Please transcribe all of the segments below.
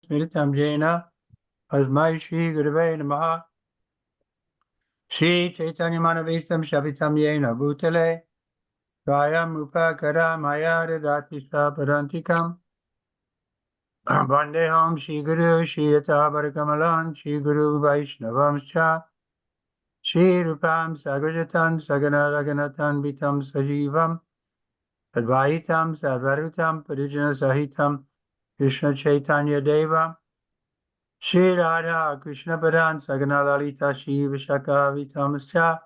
smritam jena asmai Shri Gurave Namaha. Shri Chaitanya Manavistam Shavitam Yena Bhutale Rayam Upakara Maya Dadati Parantikam Vandeham Shri Guru Shri Yata Barakamalan Shri Guru Vaishnavam Cha Shri Rupam Sagrajatan Sagana Raganatan Vitam Sajivam Advaitam Sadvarutam Parijana Sahitam Krishna Chaitanya Deva Shri Radha Krishna Padan Sagana Lalita Shri Vishaka Vitam Cha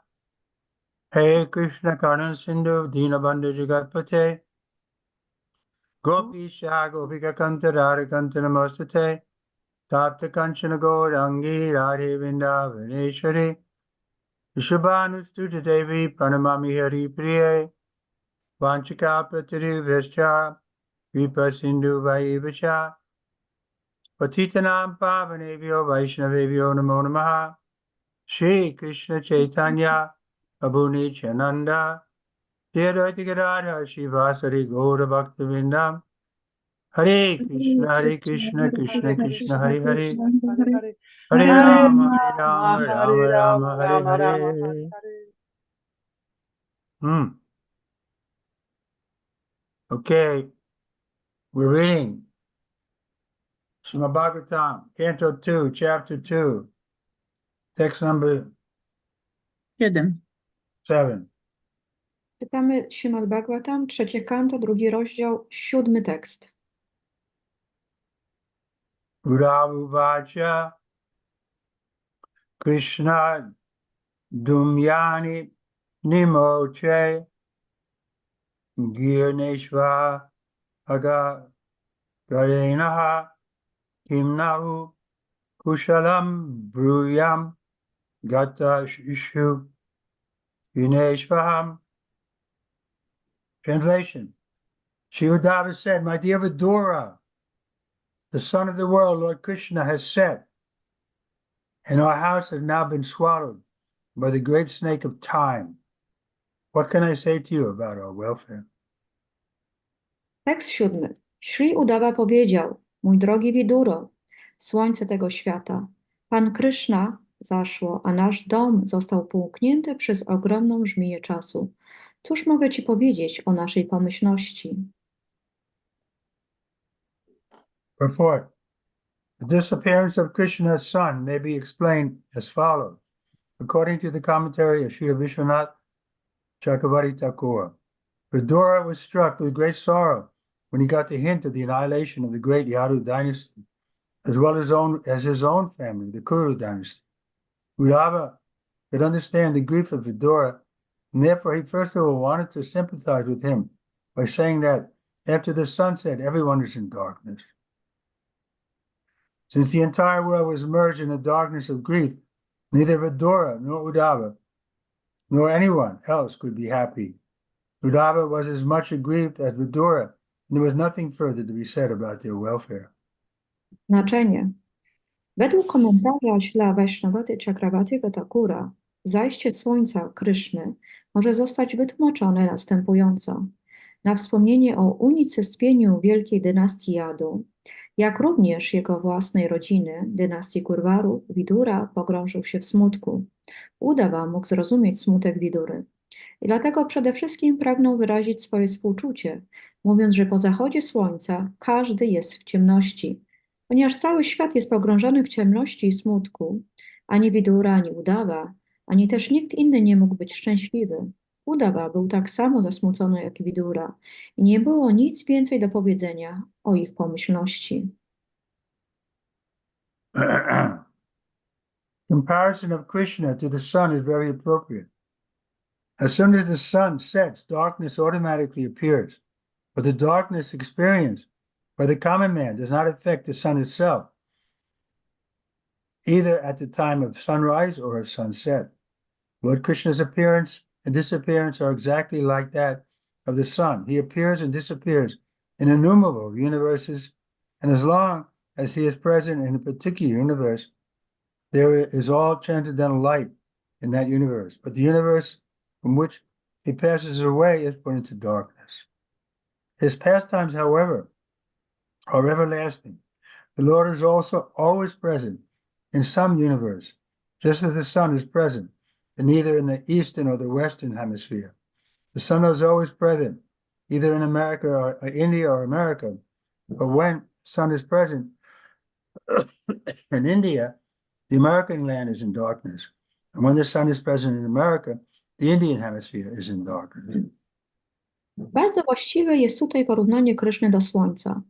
Hey Krishna Karnan Sindhu Dinabandhu Jagatpate Gopisha Gopika Kanta Radhakanta Namastate Tapta Kanchana Gaurangi Radhe Vrindavaneshwari Vishubhanustuti Devi Pranamami Hari Priye Vanchika Pratiri Vescha Vipa Sindhu Vaivasha Patitanam Pavanebhyo Vaishnavebhyo Namo Namaha Shri Krishna Chaitanya Prabhu Nityananda Shri Advaita Gadadhar Shivasari Gaura Bhaktivinoda Hare Krishna Krishna Krishna Hare Hare Hare Rama Rama Rama Hare Hare. Okay, we're reading Śrimad Bhagavatam, Canto 2, Chapter 2, text number 7. 7. Czytamy Śrimad Bhagavatam, 3 kanto, 2 rozdział, 7 tekst. Udavuvacha Krishna Dumyani Nimoche Girneshva Aga Garenaha Kimnahu Kushalam Bruyam Gata Ishu Vineshvaham. Translation. Sri Uddhava said, my dear Vidura, the son of the world, Lord Krishna, has said, and our house has now been swallowed by the great snake of time. What can I say to you about our welfare? Tekst 7. Sri Uddhava powiedział, mój drogi Widuro, słońce tego świata, Pan Krishna zaszło, a nasz dom został połknięty przez ogromną żmiję czasu. Cóż mogę ci powiedzieć o naszej pomyślności? Report. The disappearance of Krishna's son may be explained as follows. According to the commentary of Srila Vishwanath Chakravarti Thakur, Vidura was struck with great sorrow when he got the hint of the annihilation of the great Yadu dynasty, as well as his own family, the Kuru dynasty. Uddhava could understand the grief of Vidura, and therefore he first of all wanted to sympathize with him by saying that after the sunset, everyone is in darkness. Since the entire world was immersed in the darkness of grief, neither Vidura nor Uddhava nor anyone else could be happy. Uddhava was as much aggrieved as Vidura, and there was nothing further to be said about their welfare. Znaczenie. Według komentarza Śla Vaishnavati Chakravartiego Thakura, zajście słońca Kryszny może zostać wytłumaczone następująco. Na wspomnienie o unicestwieniu wielkiej dynastii Jadu, jak również jego własnej rodziny, dynastii Kurwarów, Widura pogrążył się w smutku. Uddhava mógł zrozumieć smutek Widury. I dlatego przede wszystkim pragnął wyrazić swoje współczucie, mówiąc, że po zachodzie słońca każdy jest w ciemności. Ponieważ cały świat jest pogrążony w ciemności i smutku, ani Widura, ani Uddhava, ani też nikt inny nie mógł być szczęśliwy. Uddhava był tak samo zasmucony jak Widura i nie było nic więcej do powiedzenia o ich pomyślności. Comparison of Krishna to the sun is very appropriate. As soon as the sun sets, darkness automatically appears, but the darkness experienced by the common man does not affect the sun itself, either at the time of sunrise or of sunset. Lord Krishna's appearance and disappearance are exactly like that of the sun. He appears and disappears in innumerable universes, and as long as he is present in a particular universe, there is all transcendental light in that universe. But the universe from which he passes away is put into darkness. His pastimes, however, are everlasting. The Lord is also always present in some universe, just as the sun is present, and neither in the eastern or the western hemisphere. The sun is always present, either in America or India or America. But when the sun is present in India, the American land is in darkness. And when the sun is present in America, the Indian hemisphere is in darkness. Bardzo właściwe jest tutaj porównanie Kryszny do słońca.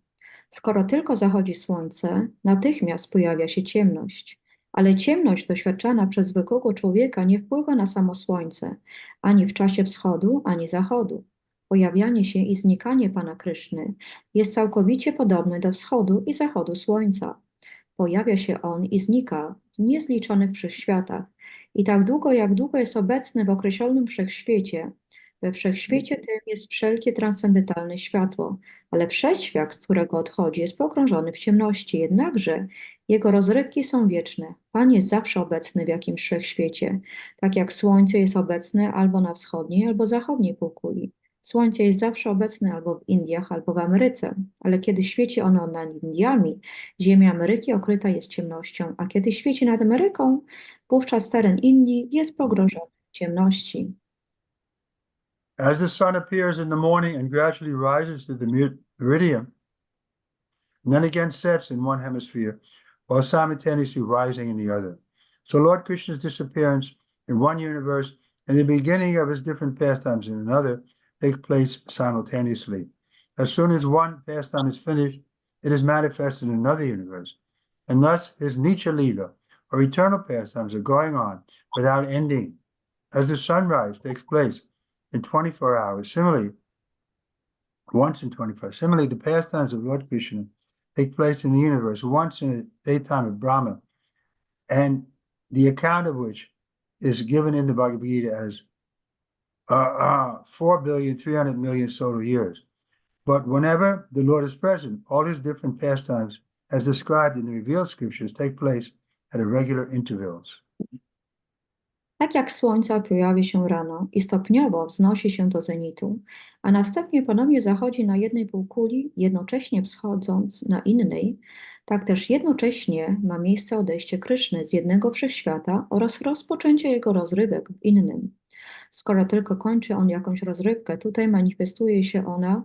Skoro tylko zachodzi słońce, natychmiast pojawia się ciemność. Ale ciemność doświadczana przez zwykłego człowieka nie wpływa na samo słońce, ani w czasie wschodu, ani zachodu. Pojawianie się i znikanie Pana Kryszny jest całkowicie podobne do wschodu i zachodu słońca. Pojawia się on i znika w niezliczonych wszechświatach. I tak długo, jak długo jest obecny w określonym wszechświecie, we wszechświecie tym jest wszelkie transcendentalne światło, ale wszechświat, z którego odchodzi, jest pogrążony w ciemności, jednakże jego rozrywki są wieczne. Pan jest zawsze obecny w jakimś wszechświecie, tak jak słońce jest obecne albo na wschodniej, albo zachodniej półkuli. Słońce jest zawsze obecne albo w Indiach, albo w Ameryce, ale kiedy świeci ono nad Indiami, ziemia Ameryki okryta jest ciemnością, a kiedy świeci nad Ameryką, wówczas teren Indii jest pogrążony w ciemności. As the sun appears in the morning and gradually rises to the meridian, and then again sets in one hemisphere, while simultaneously rising in the other. So Lord Krishna's disappearance in one universe and the beginning of his different pastimes in another take place simultaneously. As soon as one pastime is finished, it is manifested in another universe. And thus his Nicha Lila, or eternal pastimes, are going on without ending. As the sunrise takes place in 24 hours, similarly, once in 24. Similarly, the pastimes of Lord Krishna take place in the universe once in the daytime of Brahma, and the account of which is given in the Bhagavad Gita as 4,300,000,000 solar years. But whenever the Lord is present, all his different pastimes, as described in the revealed scriptures, take place at irregular intervals. Tak jak słońce pojawi się rano i stopniowo wznosi się do zenitu, a następnie ponownie zachodzi na jednej półkuli, jednocześnie wschodząc na innej, tak też jednocześnie ma miejsce odejście Kryszny z jednego wszechświata oraz rozpoczęcie jego rozrywek w innym. Skoro tylko kończy on jakąś rozrywkę, tutaj manifestuje się ona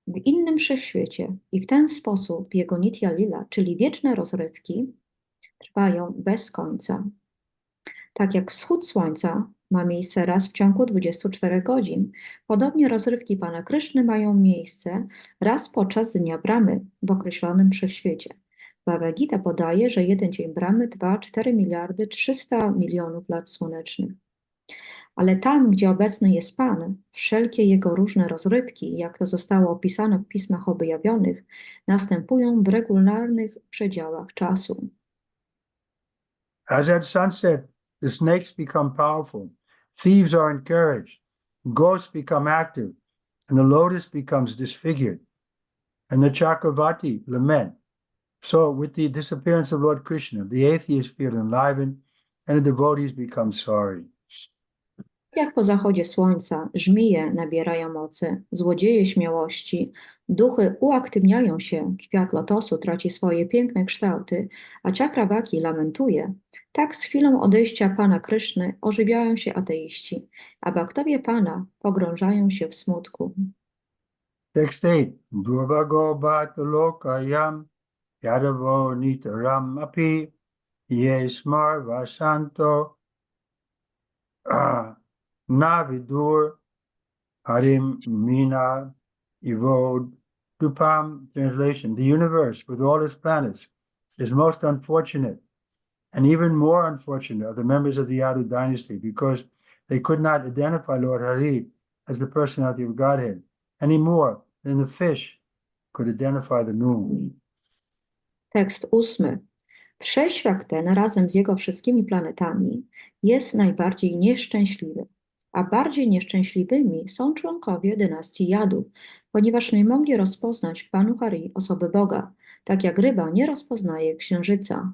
w innym wszechświecie i w ten sposób jego nitya lila, czyli wieczne rozrywki, trwają bez końca. Tak jak wschód słońca ma miejsce raz w ciągu 24 godzin, podobnie rozrywki Pana Kryszny mają miejsce raz podczas dnia Brahmy w określonym wszechświecie. Bhagavad Gita podaje, że jeden dzień Brahmy trwa 4,300,000,000 lat słonecznych. Ale tam, gdzie obecny jest Pan, wszelkie jego różne rozrywki, jak to zostało opisane w pismach objawionych, następują w regularnych przedziałach czasu. As at sunset, the snakes become powerful, thieves are encouraged, ghosts become active, and the lotus becomes disfigured, and the Chakravarti lament. So, with the disappearance of Lord Krishna, the atheists feel enlivened, and the devotees become sorry. Jak po zachodzie słońca żmije nabierają mocy, złodzieje śmiałości, duchy uaktywniają się, kwiat lotosu traci swoje piękne kształty, a Czakrawaki lamentuje, tak z chwilą odejścia Pana Kryszny ożywiają się ateiści, a baktowie Pana pogrążają się w smutku. Text 8. Durvago Bhatulokayam Yadavo Nitaram Api Ye Smar Vasanto Navidur Harim Mina Evod Dupam. Translation. The universe, with all its planets, is most unfortunate, and even more unfortunate are the members of the Yadu dynasty, because they could not identify Lord Hari as the personality of Godhead any more than the fish could identify the moon. Tekst 8. Wszechświat ten razem z jego wszystkimi planetami jest najbardziej nieszczęśliwy, a bardziej nieszczęśliwymi są członkowie dynastii Jadu, ponieważ nie mogli rozpoznać w Panu Hari osoby Boga, tak jak ryba nie rozpoznaje księżyca.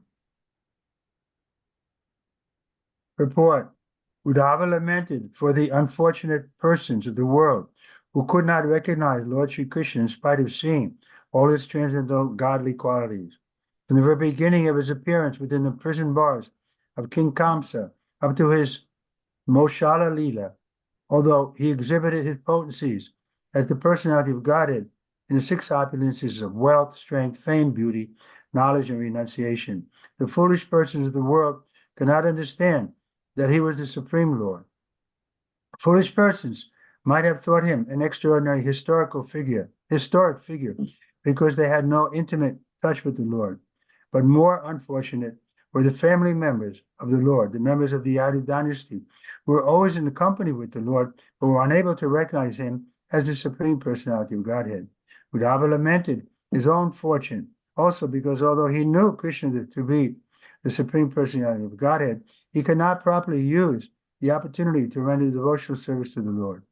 Report. Uddhava lamented for the unfortunate persons of the world who could not recognize Lord Sri Krishna in spite of seeing all its transcendental godly qualities. From the very beginning of his appearance within the prison bars of King Kamsa up to his Moshala Lila, although he exhibited his potencies as the personality of Godhead in the six opulences of wealth, strength, fame, beauty, knowledge, and renunciation, the foolish persons of the world cannot understand that he was the Supreme Lord. Foolish persons might have thought him an extraordinary historic figure, because they had no intimate touch with the Lord. But more unfortunate were the family members of the Lord, the members of the Yadu dynasty, who were always in the company with the Lord, but were unable to recognize him as the Supreme Personality of Godhead. Uddhava lamented his own fortune, also because although he knew Krishna to be the Supreme Personality of Godhead, he could not properly use the opportunity to render devotional service to the Lord.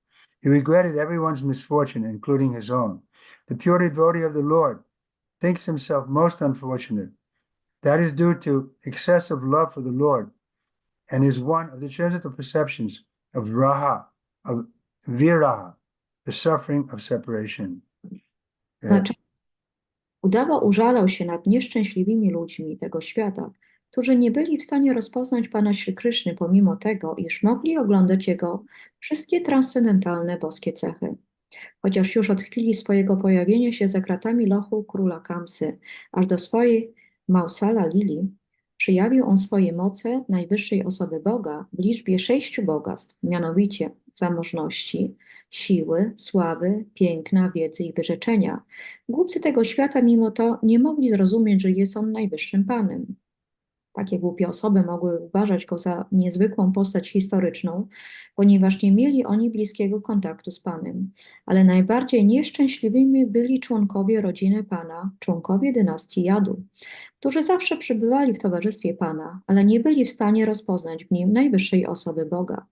He regretted everyone's misfortune, including his own. The pure devotee of the Lord thinks himself most unfortunate. That is due to excessive love for the Lord, and is one of the transcendental perceptions of raha, of viraha, the suffering of separation. Znaczy, Uddhava użalał się nad nieszczęśliwymi ludźmi tego świata, którzy nie byli w stanie rozpoznać Pana Śri Kryszny pomimo tego, iż mogli oglądać Jego wszystkie transcendentalne boskie cechy. Chociaż już od chwili swojego pojawienia się za kratami lochu króla Kamsy, aż do swojej Mausala Lili, przyjawił on swoje moce najwyższej osoby Boga w liczbie 6 bogactw, mianowicie zamożności, siły, sławy, piękna, wiedzy i wyrzeczenia. Głupcy tego świata mimo to nie mogli zrozumieć, że jest on najwyższym Panem. Takie głupie osoby mogły uważać go za niezwykłą postać historyczną, ponieważ nie mieli oni bliskiego kontaktu z Panem. Ale najbardziej nieszczęśliwymi byli członkowie rodziny Pana, członkowie dynastii Jadu, którzy zawsze przebywali w towarzystwie Pana, ale nie byli w stanie rozpoznać w nim najwyższej osoby Boga.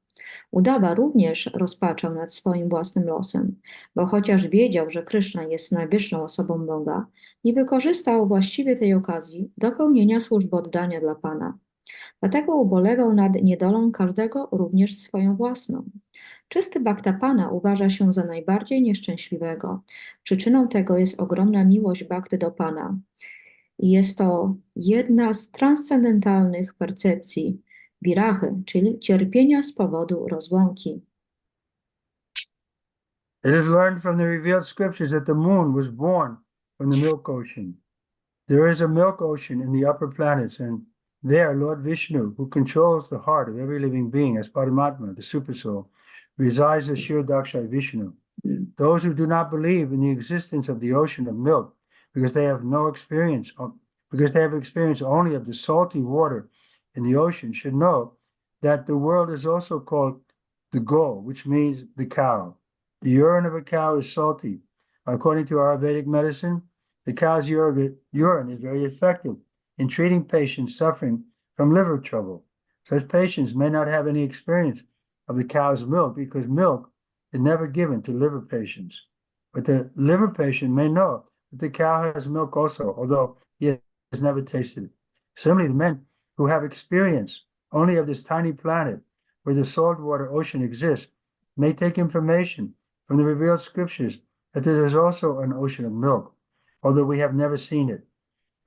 Uddhava również rozpaczał nad swoim własnym losem, bo chociaż wiedział, że Kryszna jest najwyższą osobą Boga, nie wykorzystał właściwie tej okazji do pełnienia służby oddania dla Pana. Dlatego ubolewał nad niedolą każdego, również swoją własną. Czysty bhakta Pana uważa się za najbardziej nieszczęśliwego. Przyczyną tego jest ogromna miłość bhakty do Pana. I jest to jedna z transcendentalnych percepcji wirachy, czyli cierpienia z powodu rozłąki. It is learned from the revealed scriptures that the moon was born from the milk ocean. There is a milk ocean in the upper planets, and there Lord Vishnu, who controls the heart of every living being as Paramatma, the Supersoul, resides as Kshirodakshai Vishnu. Those who do not believe in the existence of the ocean of milk, because they have experience only of the salty water in the ocean, should know that the world is also called the Go, which means the cow. The urine of a cow is salty. According to Ayurvedic medicine, the cow's urine is very effective in treating patients suffering from liver trouble. Such patients may not have any experience of the cow's milk because milk is never given to liver patients. But the liver patient may know that the cow has milk also, although he has never tasted it. Similarly, the men who have experience only of this tiny planet where the saltwater ocean exists may take information from the revealed scriptures that there is also an ocean of milk, although we have never seen it.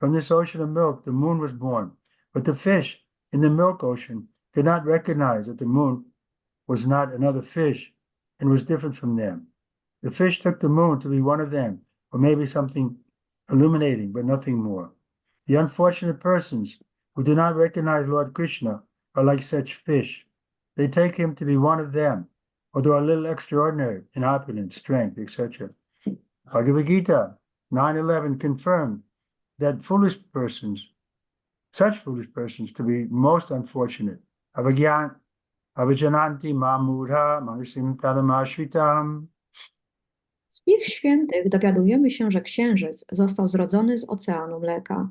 From this ocean of milk, the moon was born, but the fish in the milk ocean could not recognize that the moon was not another fish and was different from them. The fish took the moon to be one of them, or maybe something illuminating, but nothing more. The unfortunate persons who do not recognize Lord Krishna are like such fish. They take him to be one of them, although a little extraordinary in opulence, strength, etc. Bhagavad Gita 9:11 confirmed that such foolish persons to be most unfortunate. Avajananti mamudha mangasim tadamashritam. Z ich świętych dowiadujemy się, że księżyc został zrodzony z oceanu mleka.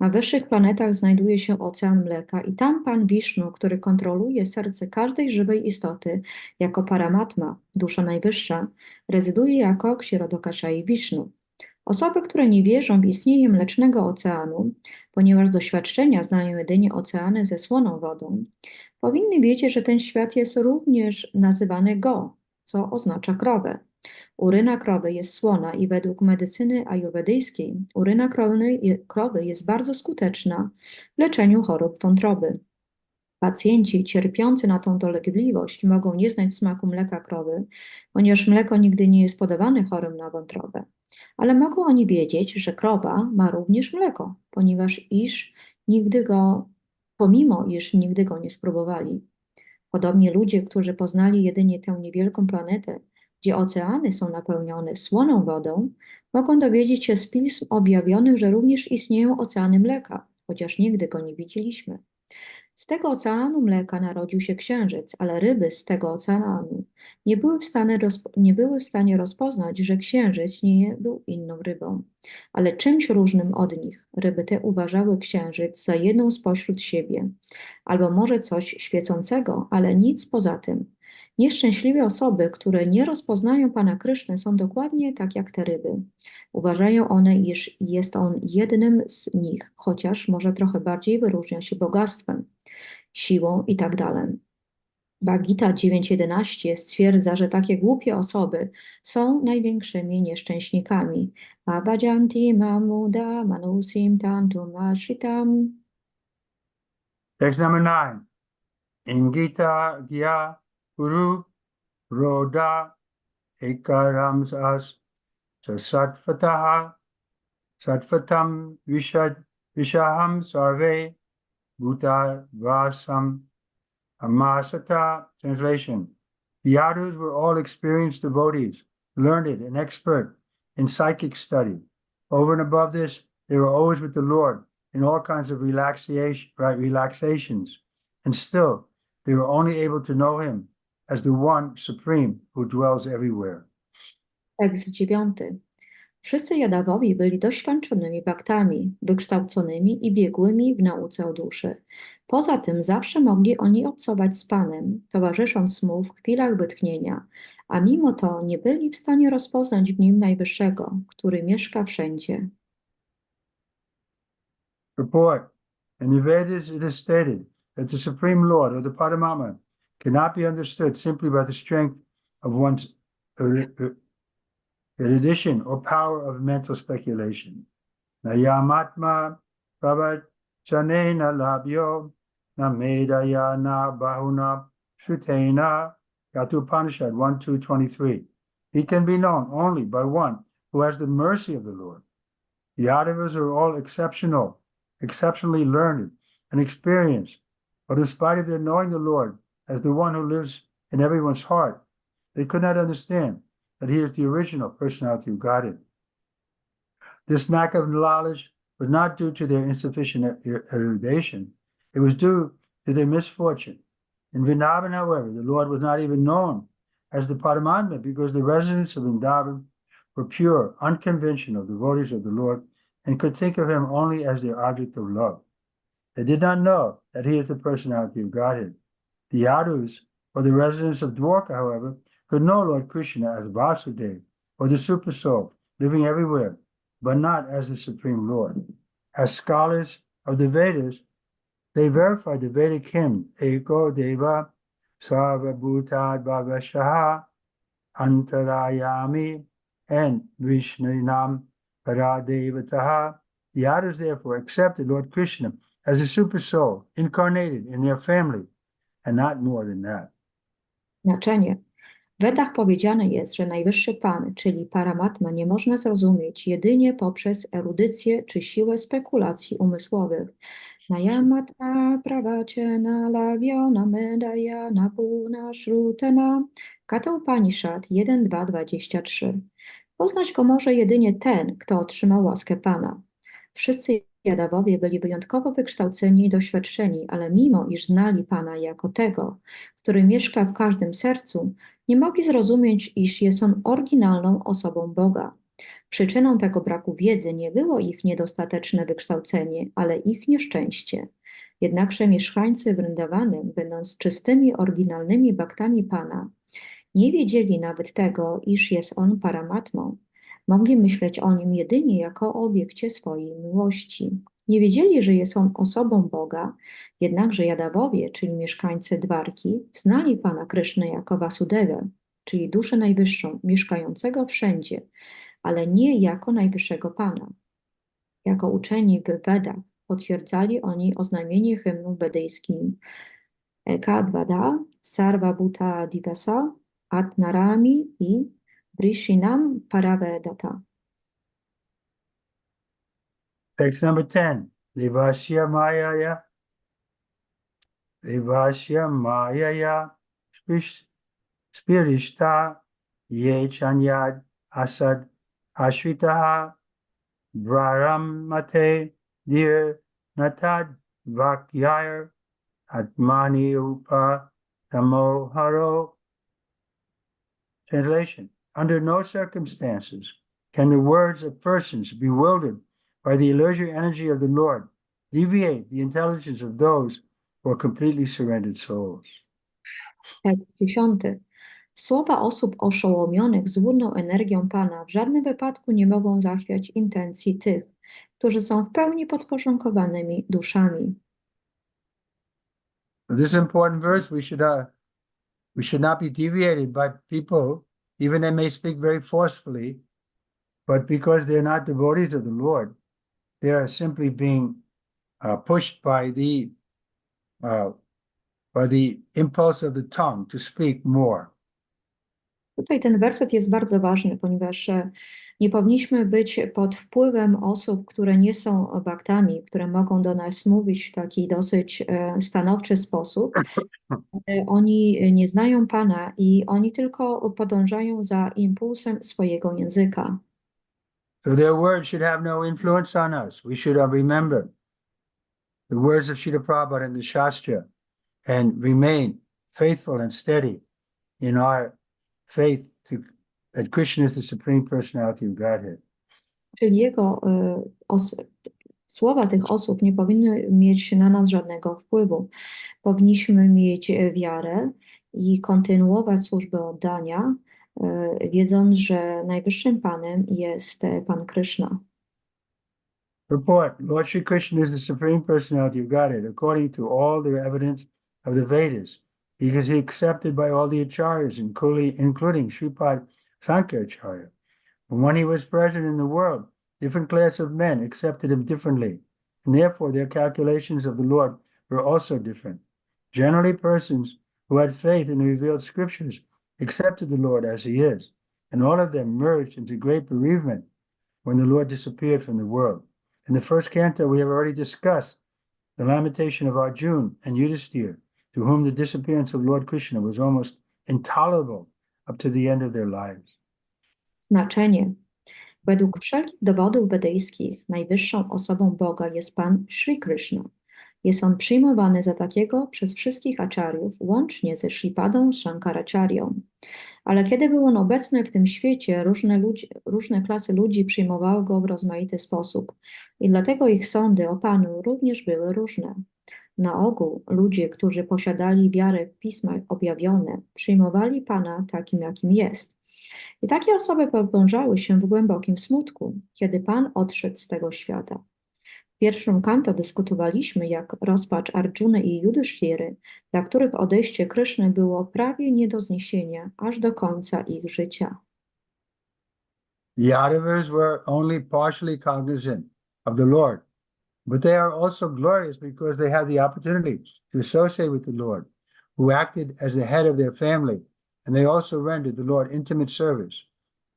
Na wyższych planetach znajduje się ocean mleka i tam Pan Wisznu, który kontroluje serce każdej żywej istoty jako Paramatma, dusza najwyższa, rezyduje jako Kshirodakshai Wisznu. Osoby, które nie wierzą w istnienie mlecznego oceanu, ponieważ z doświadczenia znają jedynie oceany ze słoną wodą, powinny wiedzieć, że ten świat jest również nazywany Go, co oznacza krowę. Uryna krowy jest słona i według medycyny ajurwedyjskiej uryna krowy jest bardzo skuteczna w leczeniu chorób wątroby. Pacjenci cierpiący na tą dolegliwość mogą nie znać smaku mleka krowy, ponieważ mleko nigdy nie jest podawane chorym na wątrobę. Ale mogą oni wiedzieć, że krowa ma również mleko, pomimo iż nigdy go nie spróbowali. Podobnie ludzie, którzy poznali jedynie tę niewielką planetę, gdzie oceany są napełnione słoną wodą, mogą dowiedzieć się z pism objawionych, że również istnieją oceany mleka, chociaż nigdy go nie widzieliśmy. Z tego oceanu mleka narodził się księżyc, ale ryby z tego oceanu nie były w stanie rozpoznać, że księżyc nie był inną rybą, ale czymś różnym od nich. Ryby te uważały księżyc za jedną spośród siebie, albo może coś świecącego, ale nic poza tym. Nieszczęśliwe osoby, które nie rozpoznają Pana Kryszny, są dokładnie tak jak te ryby. Uważają one, iż jest on jednym z nich, chociaż może trochę bardziej wyróżnia się bogactwem, siłą i tak dalej. Bhagavata 9.11 stwierdza, że takie głupie osoby są największymi nieszczęśnikami. Abhajanti mamuda manusim tantum ashitam. Text number 9. Ingita gya guru roda ekaram as sattvataha sattvatam vishaham sarve bhuta vasam amasata. Translation. The Yadus were all experienced devotees, learned and expert in psychic study. Over and above this, they were always with the Lord in all kinds of relaxations, and still they were only able to know him as the one supreme who dwells everywhere. Tekst 9. Wszyscy Jadawowi byli doświadczonymi baktami, wykształconymi i biegłymi w nauce o duszy. Poza tym zawsze mogli oni obcować z Panem, towarzysząc mu w chwilach wytchnienia, a mimo to nie byli w stanie rozpoznać w nim Najwyższego, który mieszka wszędzie. Report. In the Vedas it is stated that the Supreme Lord, or the Paramatma, cannot be understood simply by the strength of one's erudition or power of mental speculation. Nayamatma pravachanena labhyo na medaya na bahuna shrutena. Upanishad 1:2-23. He can be known only by one who has the mercy of the Lord. The Yadavas are all exceptionally learned and experienced, but in spite of their knowing the Lord as the one who lives in everyone's heart, they could not understand that he is the original personality of Godhead. This lack of knowledge was not due to their insufficient erudition. It was due to their misfortune. In Vrindavan, however, the Lord was not even known as the Paramatma because the residents of Vrindavan were pure, unconventional devotees of the Lord and could think of him only as their object of love. They did not know that he is the personality of Godhead. The Yadus, or the residents of Dwarka, however, could know Lord Krishna as Vasudeva, or the Super Soul, living everywhere, but not as the Supreme Lord. As scholars of the Vedas, they verified the Vedic hymn, Eko Deva Sarva Bhutad Bhavashaha Antarayami and Vishnunam Paradevataha. The Yadus therefore accepted Lord Krishna as a super soul incarnated in their family, and not more than that. Znaczenie. W Vedach powiedziane jest, że Najwyższy Pan, czyli Paramatma, nie można zrozumieć jedynie poprzez erudycję czy siłę spekulacji umysłowych. Nayamatma pravacena laviona medaya napuna shrutena. Kata Upanishad 1.2.23. Poznać go może jedynie ten, kto otrzymał łaskę Pana. Wszyscy Jadawowie byli wyjątkowo wykształceni i doświadczeni, ale mimo iż znali Pana jako tego, który mieszka w każdym sercu, nie mogli zrozumieć, iż jest on oryginalną osobą Boga. Przyczyną tego braku wiedzy nie było ich niedostateczne wykształcenie, ale ich nieszczęście. Jednakże mieszkańcy Vrindavany, będąc czystymi, oryginalnymi baktami Pana, nie wiedzieli nawet tego, iż jest on Paramatmą. Mogli myśleć o nim jedynie jako o obiekcie swojej miłości. Nie wiedzieli, że jest on osobą Boga, jednakże Jadawowie, czyli mieszkańcy Dwarki, znali Pana Kryszny jako Vasudevę. czyli duszę najwyższą, mieszkającego wszędzie, ale nie jako najwyższego Pana. Jako uczeni w Vedach potwierdzali oni oznajmienie hymnu wedyjskim Eka Dvada, Sarva Bhuta Divasa, Atnarami i Vrishinam Paravedata. Text number 10. Devasya Mayaya Spirishta Ye Chanyad Asad Ashvitaha Braramate Dir Natad Vakyayar Atmani Upa Tamoharo. Translation. Under no circumstances can the words of persons bewildered by the illusory energy of the Lord deviate the intelligence of those who are completely surrendered souls. Tekst 10. Słowa osób oszołomionych złudną energią Pana w żadnym wypadku nie mogą zachwiać intencji tych, którzy są w pełni podporządkowanymi duszami. This important verse we should not be deviated by people, even they may speak very forcefully, but because they're not devotees of the Lord, they are simply being pushed by the impulse of the tongue to speak more. Tutaj ten werset jest bardzo ważny, ponieważ nie powinniśmy być pod wpływem osób, które nie są baktami, które mogą do nas mówić w taki dosyć stanowczy sposób. Oni nie znają Pana i oni tylko podążają za impulsem swojego języka. So their words should have no influence on us. We should remember the words of Srila Prabhupada in the Shastra and remain faithful and steady in our faith that Krishna is the Supreme Personality of Godhead. Czyli słowa tych osób nie powinny mieć na nas żadnego wpływu. Powinniśmy mieć wiarę i kontynuować służbę oddania, wiedząc, że najwyższym Panem jest Pan Krishna. Report. Lord Shri Krishna is the Supreme Personality of Godhead according to all the evidence of the Vedas. He is accepted by all the acharyas, including Shripad Sankaracharya. When he was present in the world, different classes of men accepted him differently, and therefore their calculations of the Lord were also different. Generally, persons who had faith in the revealed scriptures accepted the Lord as he is, and all of them merged into great bereavement when the Lord disappeared from the world. In the first canto, we have already discussed the lamentation of Arjuna and Yudhisthira, to whom the disappearance of Lord Krishna was almost intolerable up to the end of their lives. Znaczenie. Według wszelkich dowodów wedyjskich najwyższą osobą Boga jest Pan Shri Krishna. Jest on przyjmowany za takiego przez wszystkich acharyów, łącznie ze Shripadą Shankaracharyą. Ale kiedy był on obecny w tym świecie, różne klasy ludzi przyjmowały go w rozmaity sposób i dlatego ich sądy o Panu również były różne. Na ogół ludzie, którzy posiadali wiarę w pisma objawione, przyjmowali Pana takim, jakim jest. I takie osoby pogrążały się w głębokim smutku, kiedy Pan odszedł z tego świata. W pierwszym kanto dyskutowaliśmy, jak rozpacz Arjuny i Yudhishtiry, dla których odejście Kryszny było prawie nie do zniesienia aż do końca ich życia. The Yadavas were only partially cognizant of the Lord, but they are also glorious because they had the opportunity to associate with the Lord, who acted as the head of their family, and they also rendered the Lord intimate service.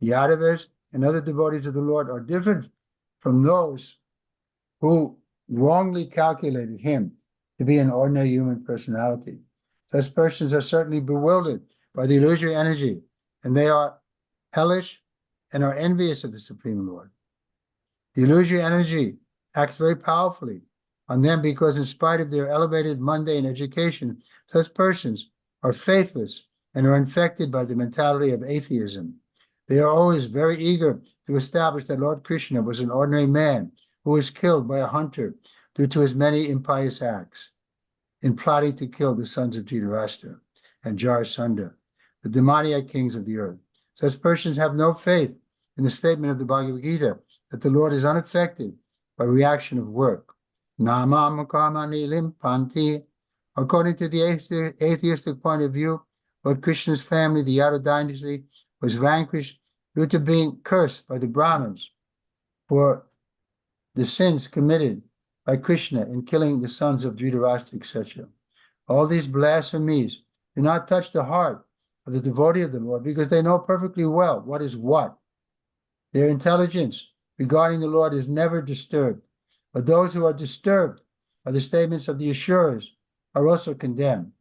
The Yadavas and other devotees of the Lord are different from those who wrongly calculated him to be an ordinary human personality. Such persons are certainly bewildered by the illusory energy, and they are hellish and are envious of the Supreme Lord. The illusory energy acts very powerfully on them because in spite of their elevated mundane education, such persons are faithless and are infected by the mentality of atheism. They are always very eager to establish that Lord Krishna was an ordinary man who was killed by a hunter due to his many impious acts in plotting to kill the sons of Dhritarashtra and Jarasandha, the demoniac kings of the earth. Such persons have no faith in the statement of the Bhagavad Gita that the Lord is unaffected by reaction of work. Namam karmani limpanti. According to the atheistic point of view, Lord Krishna's family, the Yadu dynasty, was vanquished due to being cursed by the Brahmins for the sins committed by Krishna in killing the sons of Dhritarashtra, etc. All these blasphemies do not touch the heart of the devotee of the Lord because they know perfectly well what is what. Their intelligence regarding the Lord is never disturbed. But those who are disturbed by the statements of the assurers are also condemned.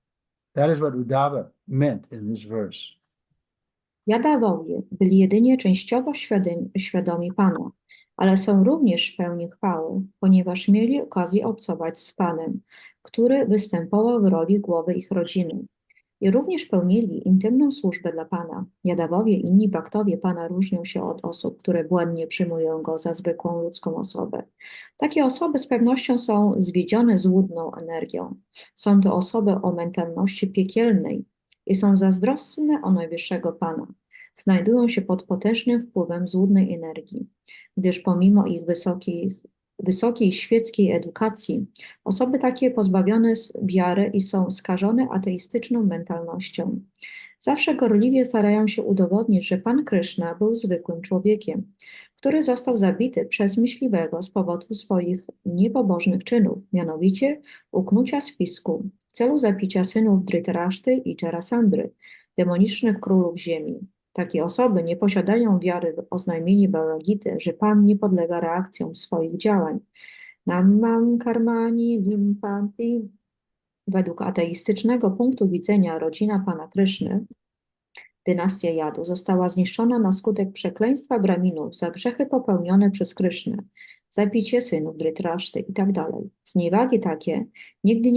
That is what Uddhava meant in this verse. Jadawowie byli jedynie częściowo świadomi Pana, ale są również w pełni chwały, ponieważ mieli okazję obcować z Panem, który występował w roli głowy ich rodziny. I również pełnili intymną służbę dla Pana. Jadawowie i inni baktowie Pana różnią się od osób, które błędnie przyjmują Go za zwykłą ludzką osobę. Takie osoby z pewnością są zwiedzione złudną energią. Są to osoby o mentalności piekielnej i są zazdrosne o najwyższego Pana. Znajdują się pod potężnym wpływem złudnej energii, gdyż pomimo ich wysokiej świeckiej edukacji, osoby takie pozbawione wiary i są skażone ateistyczną mentalnością. Zawsze gorliwie starają się udowodnić, że Pan Kryszna był zwykłym człowiekiem, który został zabity przez myśliwego z powodu swoich niepobożnych czynów, mianowicie uknucia spisku w celu zabicia synów Dhritarashty i Jarasandry, demonicznych królów ziemi. Takie osoby nie posiadają wiary w oznajmienie Bhagavad-gity, że Pan nie podlega reakcjom swoich działań. Namam karmani vimpanti. Według ateistycznego punktu widzenia rodzina Pana Kryszny, dynastia Jadu, została zniszczona na skutek przekleństwa Braminów za grzechy popełnione przez Krysznę, zabicie synów Dhritarashty itd. Zniewagi takie nigdy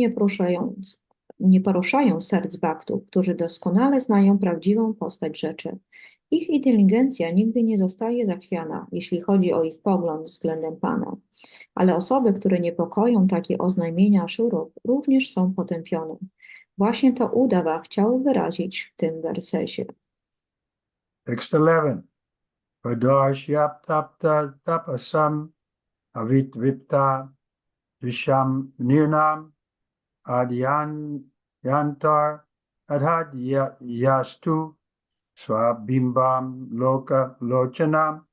nie poruszają serc baktów, którzy doskonale znają prawdziwą postać rzeczy. Ich inteligencja nigdy nie zostaje zachwiana, jeśli chodzi o ich pogląd względem Pana. Ale osoby, które niepokoją takie oznajmienia Aszurów, również są potępione. Właśnie to Uddhava chciał wyrazić w tym wersecie. Text 11. Pradarsyaptapta tapasam avitvipta visham nirnam adyantar adhad yastu swabimbam loka lochanam.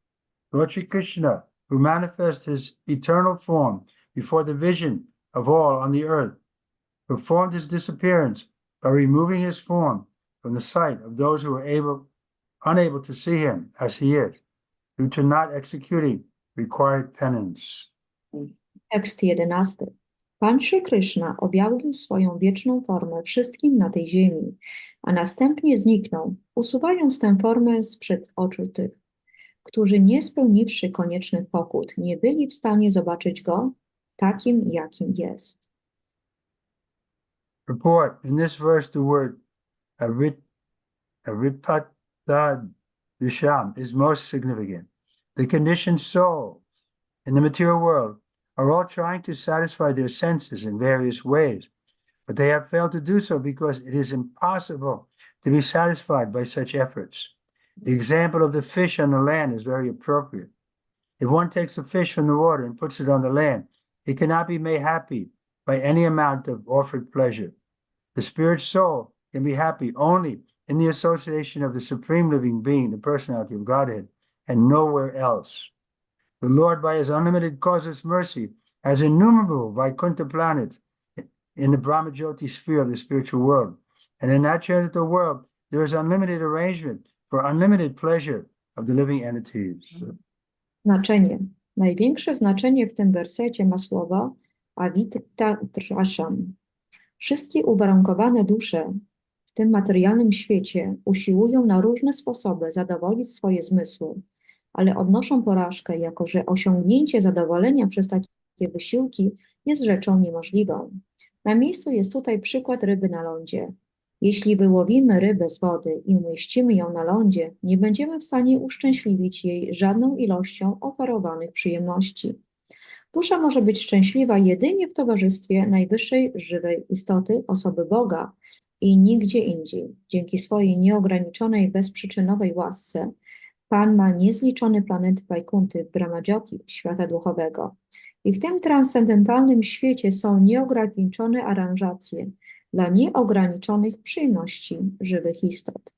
Lord Shri Krishna, who manifests his eternal form before the vision of all on the earth, performed his disappearance by removing his form from the sight of those who were unable to see him as he is, due to not executing required penance. Tekst 11. Pan Shri Krishna objawił swoją wieczną formę wszystkim na tej ziemi, a następnie zniknął, usuwając tę formę sprzed oczu tych, którzy nie spełniwszy koniecznych pokut, nie byli w stanie zobaczyć go takim, jakim jest. Report. In this verse, the word avipata visham is most significant. The conditioned soul in the material world are all trying to satisfy their senses in various ways, but they have failed to do so because it is impossible to be satisfied by such efforts. The example of the fish on the land is very appropriate. If one takes a fish from the water and puts it on the land, it cannot be made happy by any amount of offered pleasure. The spirit soul can be happy only in the association of the Supreme Living Being, the personality of Godhead, and nowhere else. The Lord, by his unlimited causeless mercy, has innumerable Vaikuntha planets in the Brahmajyoti sphere of the spiritual world. And in that transcendental world, there is unlimited arrangement for unlimited pleasure of the living entities. Znaczenie. Największe znaczenie w tym wersecie ma słowo avittatrasham. Wszystkie uwarunkowane dusze w tym materialnym świecie usiłują na różne sposoby zadowolić swoje zmysły, ale odnoszą porażkę, jako że osiągnięcie zadowolenia przez takie wysiłki jest rzeczą niemożliwą. Na miejscu jest tutaj przykład ryby na lądzie. Jeśli wyłowimy rybę z wody i umieścimy ją na lądzie, nie będziemy w stanie uszczęśliwić jej żadną ilością oferowanych przyjemności. Dusza może być szczęśliwa jedynie w towarzystwie najwyższej żywej istoty, osoby Boga i nigdzie indziej. Dzięki swojej nieograniczonej, bezprzyczynowej łasce Pan ma niezliczone planety Vaikunty w Brahmajyoti, świata duchowego. I w tym transcendentalnym świecie są nieograniczone aranżacje, dla nieograniczonych przyjemności żywych istot.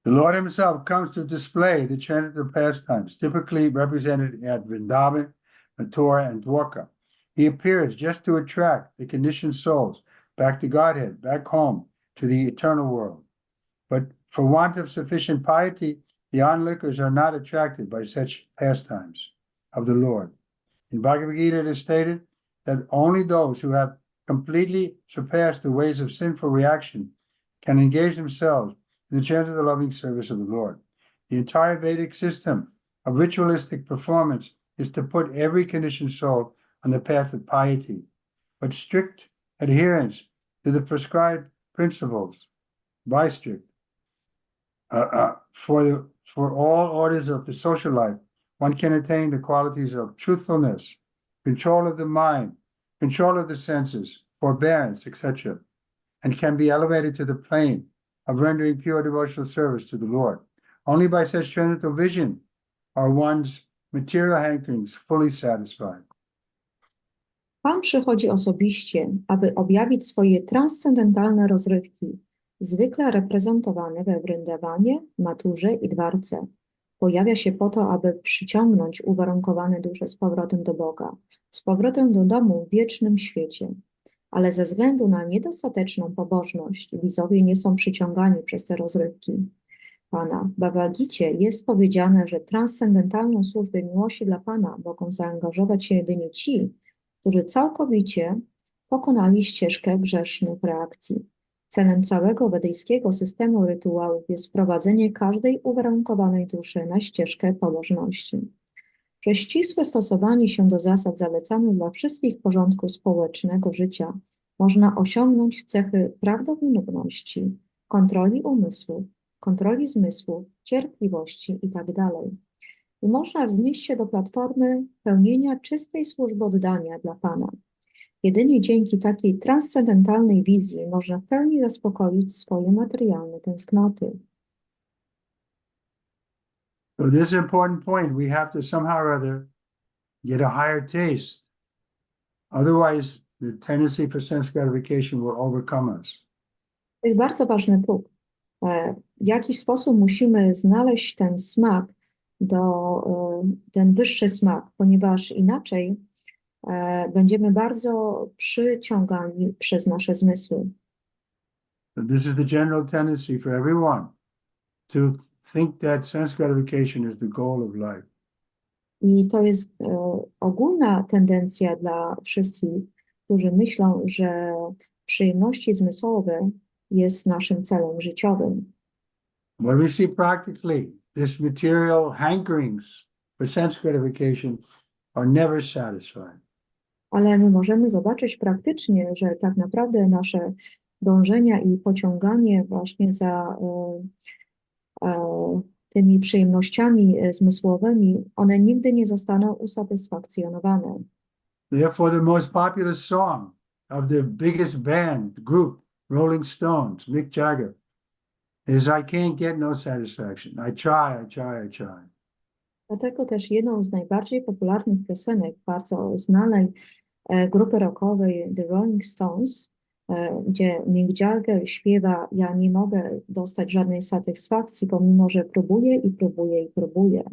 The Lord himself comes to display the transcendental pastimes, typically represented at Vrindavan, Mathura, and Dwarka. He appears just to attract the conditioned souls back to Godhead, back home to the eternal world. But for want of sufficient piety, the onlookers are not attracted by such pastimes of the Lord. In Bhagavad Gita, it is stated that only those who have completely surpassed the ways of sinful reaction can engage themselves in the chance of the loving service of the Lord. The entire Vedic system of ritualistic performance is to put every conditioned soul on the path of piety, but strict adherence to the prescribed principles by strict for all orders of the social life, one can attain the qualities of truthfulness, control of the mind, control of the senses, forbearance, etc., and can be elevated to the plane of rendering pure devotional service to the Lord. Only by such transcendental vision are one's material hankerings fully satisfied. Pan przychodzi osobiście, aby objawić swoje transcendentalne rozrywki, zwykle reprezentowane we Wryndawanie, Maturze i Dwarce. Pojawia się po to, aby przyciągnąć uwarunkowane dusze z powrotem do Boga, z powrotem do domu w wiecznym świecie. Ale ze względu na niedostateczną pobożność, widzowie nie są przyciągani przez te rozrywki Pana. W Bhagavad Gicie jest powiedziane, że transcendentalną służbę miłości dla Pana mogą zaangażować się jedynie ci, którzy całkowicie pokonali ścieżkę grzesznych reakcji. Celem całego wedyjskiego systemu rytuałów jest wprowadzenie każdej uwarunkowanej duszy na ścieżkę pobożności. Przez ścisłe stosowanie się do zasad zalecanych dla wszystkich porządków społecznego życia można osiągnąć cechy prawdomówności, kontroli umysłu, kontroli zmysłów, cierpliwości itd. I można wznieść się do platformy pełnienia czystej służby oddania dla Pana. Jedynie dzięki takiej transcendentalnej wizji można w pełni zaspokoić swoje materialne tęsknoty. So this important point, we have to somehow or other get a higher taste. Otherwise, the tendency for sense gratification will overcome us. To jest bardzo ważny punkt. W jakiś sposób musimy znaleźć ten smak, ten wyższy smak, ponieważ inaczej będziemy bardzo przyciągani przez nasze zmysły. So this is the general tendency for everyone to think that sense gratification is the goal of life. I to jest ogólna tendencja dla wszystkich, którzy myślą, że przyjemności zmysłowe jest naszym celem życiowym. What we see practically, this material hankerings for sense gratification are never satisfied. Ale my możemy zobaczyć praktycznie, że tak naprawdę nasze dążenia i pociąganie właśnie za tymi przyjemnościami zmysłowymi, one nigdy nie zostaną usatysfakcjonowane. Therefore, the most popular song of the biggest band, group, Rolling Stones, Mick Jagger, is I can't get no satisfaction. I try, I try, I try. Dlatego też jedną z najbardziej popularnych piosenek, bardzo znanej grupy rockowej The Rolling Stones, gdzie Mick Jagger śpiewa: ja nie mogę dostać żadnej satysfakcji, pomimo że próbuję i próbuję i próbuję.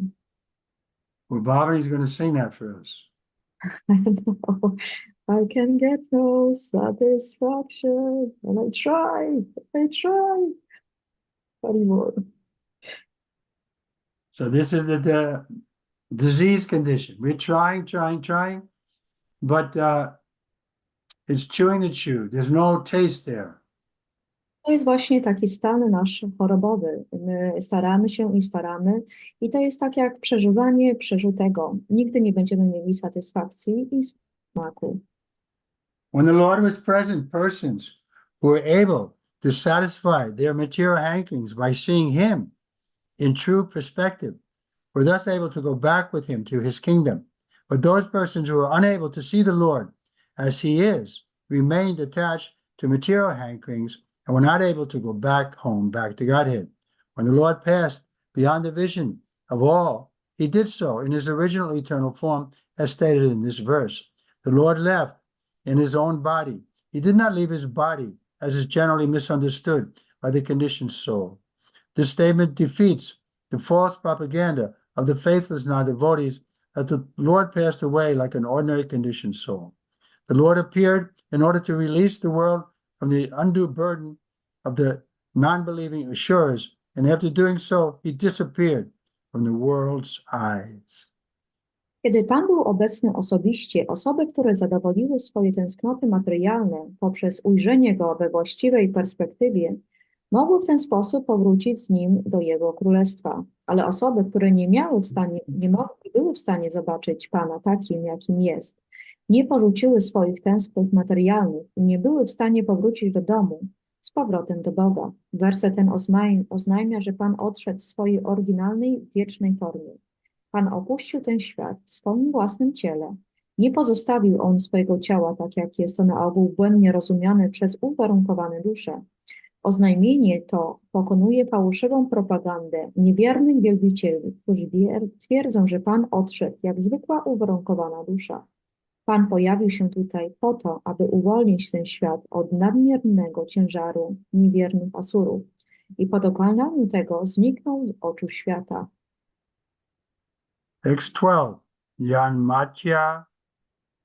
Well, Bhavani is going to sing that for us. I can get no satisfaction, and I try anymore. So this is the disease condition. We're trying, but it's chewing the chew. There's no taste there. To jest właśnie taki stan nasz chorobowy. My staramy się i to jest tak jak przeżuwanie przeżutego. Nigdy nie będziemy mieli satysfakcji i smaku. When the Lord was present, persons who were able to satisfy their material hankerings by seeing Him in true perspective were thus able to go back with Him to His kingdom. But those persons who were unable to see the Lord as He is remained attached to material hankerings and were not able to go back home, back to Godhead. When the Lord passed beyond the vision of all, He did so in His original eternal form, as stated in this verse. The Lord left in His own body he did not leave his body, as is generally misunderstood by the conditioned soul. This statement defeats the false propaganda of the faithless non-devotees that the Lord passed away like an ordinary conditioned soul. The Lord appeared in order to release the world from the undue burden of the non-believing assurers, and after doing so, he disappeared from the world's eyes. Kiedy Pan był obecny osobiście, osoby, które zadowoliły swoje tęsknoty materialne poprzez ujrzenie Go we właściwej perspektywie, mogły w ten sposób powrócić z Nim do Jego Królestwa. Ale osoby, które nie były w stanie zobaczyć Pana takim, jakim jest, nie porzuciły swoich tęsknot materialnych i nie były w stanie powrócić do domu z powrotem do Boga. Werset ten oznajmia, że Pan odszedł w swojej oryginalnej, wiecznej formie. Pan opuścił ten świat w swoim własnym ciele. Nie pozostawił On swojego ciała, tak jak jest to na ogół błędnie rozumiane przez uwarunkowane dusze. Oznajmienie to pokonuje fałszywą propagandę niewiernych wielbicieli, którzy twierdzą, że Pan odszedł jak zwykła uwarunkowana dusza. Pan pojawił się tutaj po to, aby uwolnić ten świat od nadmiernego ciężaru niewiernych asurów i po dokonaniu tego zniknął z oczu świata. Text 12. Yan matya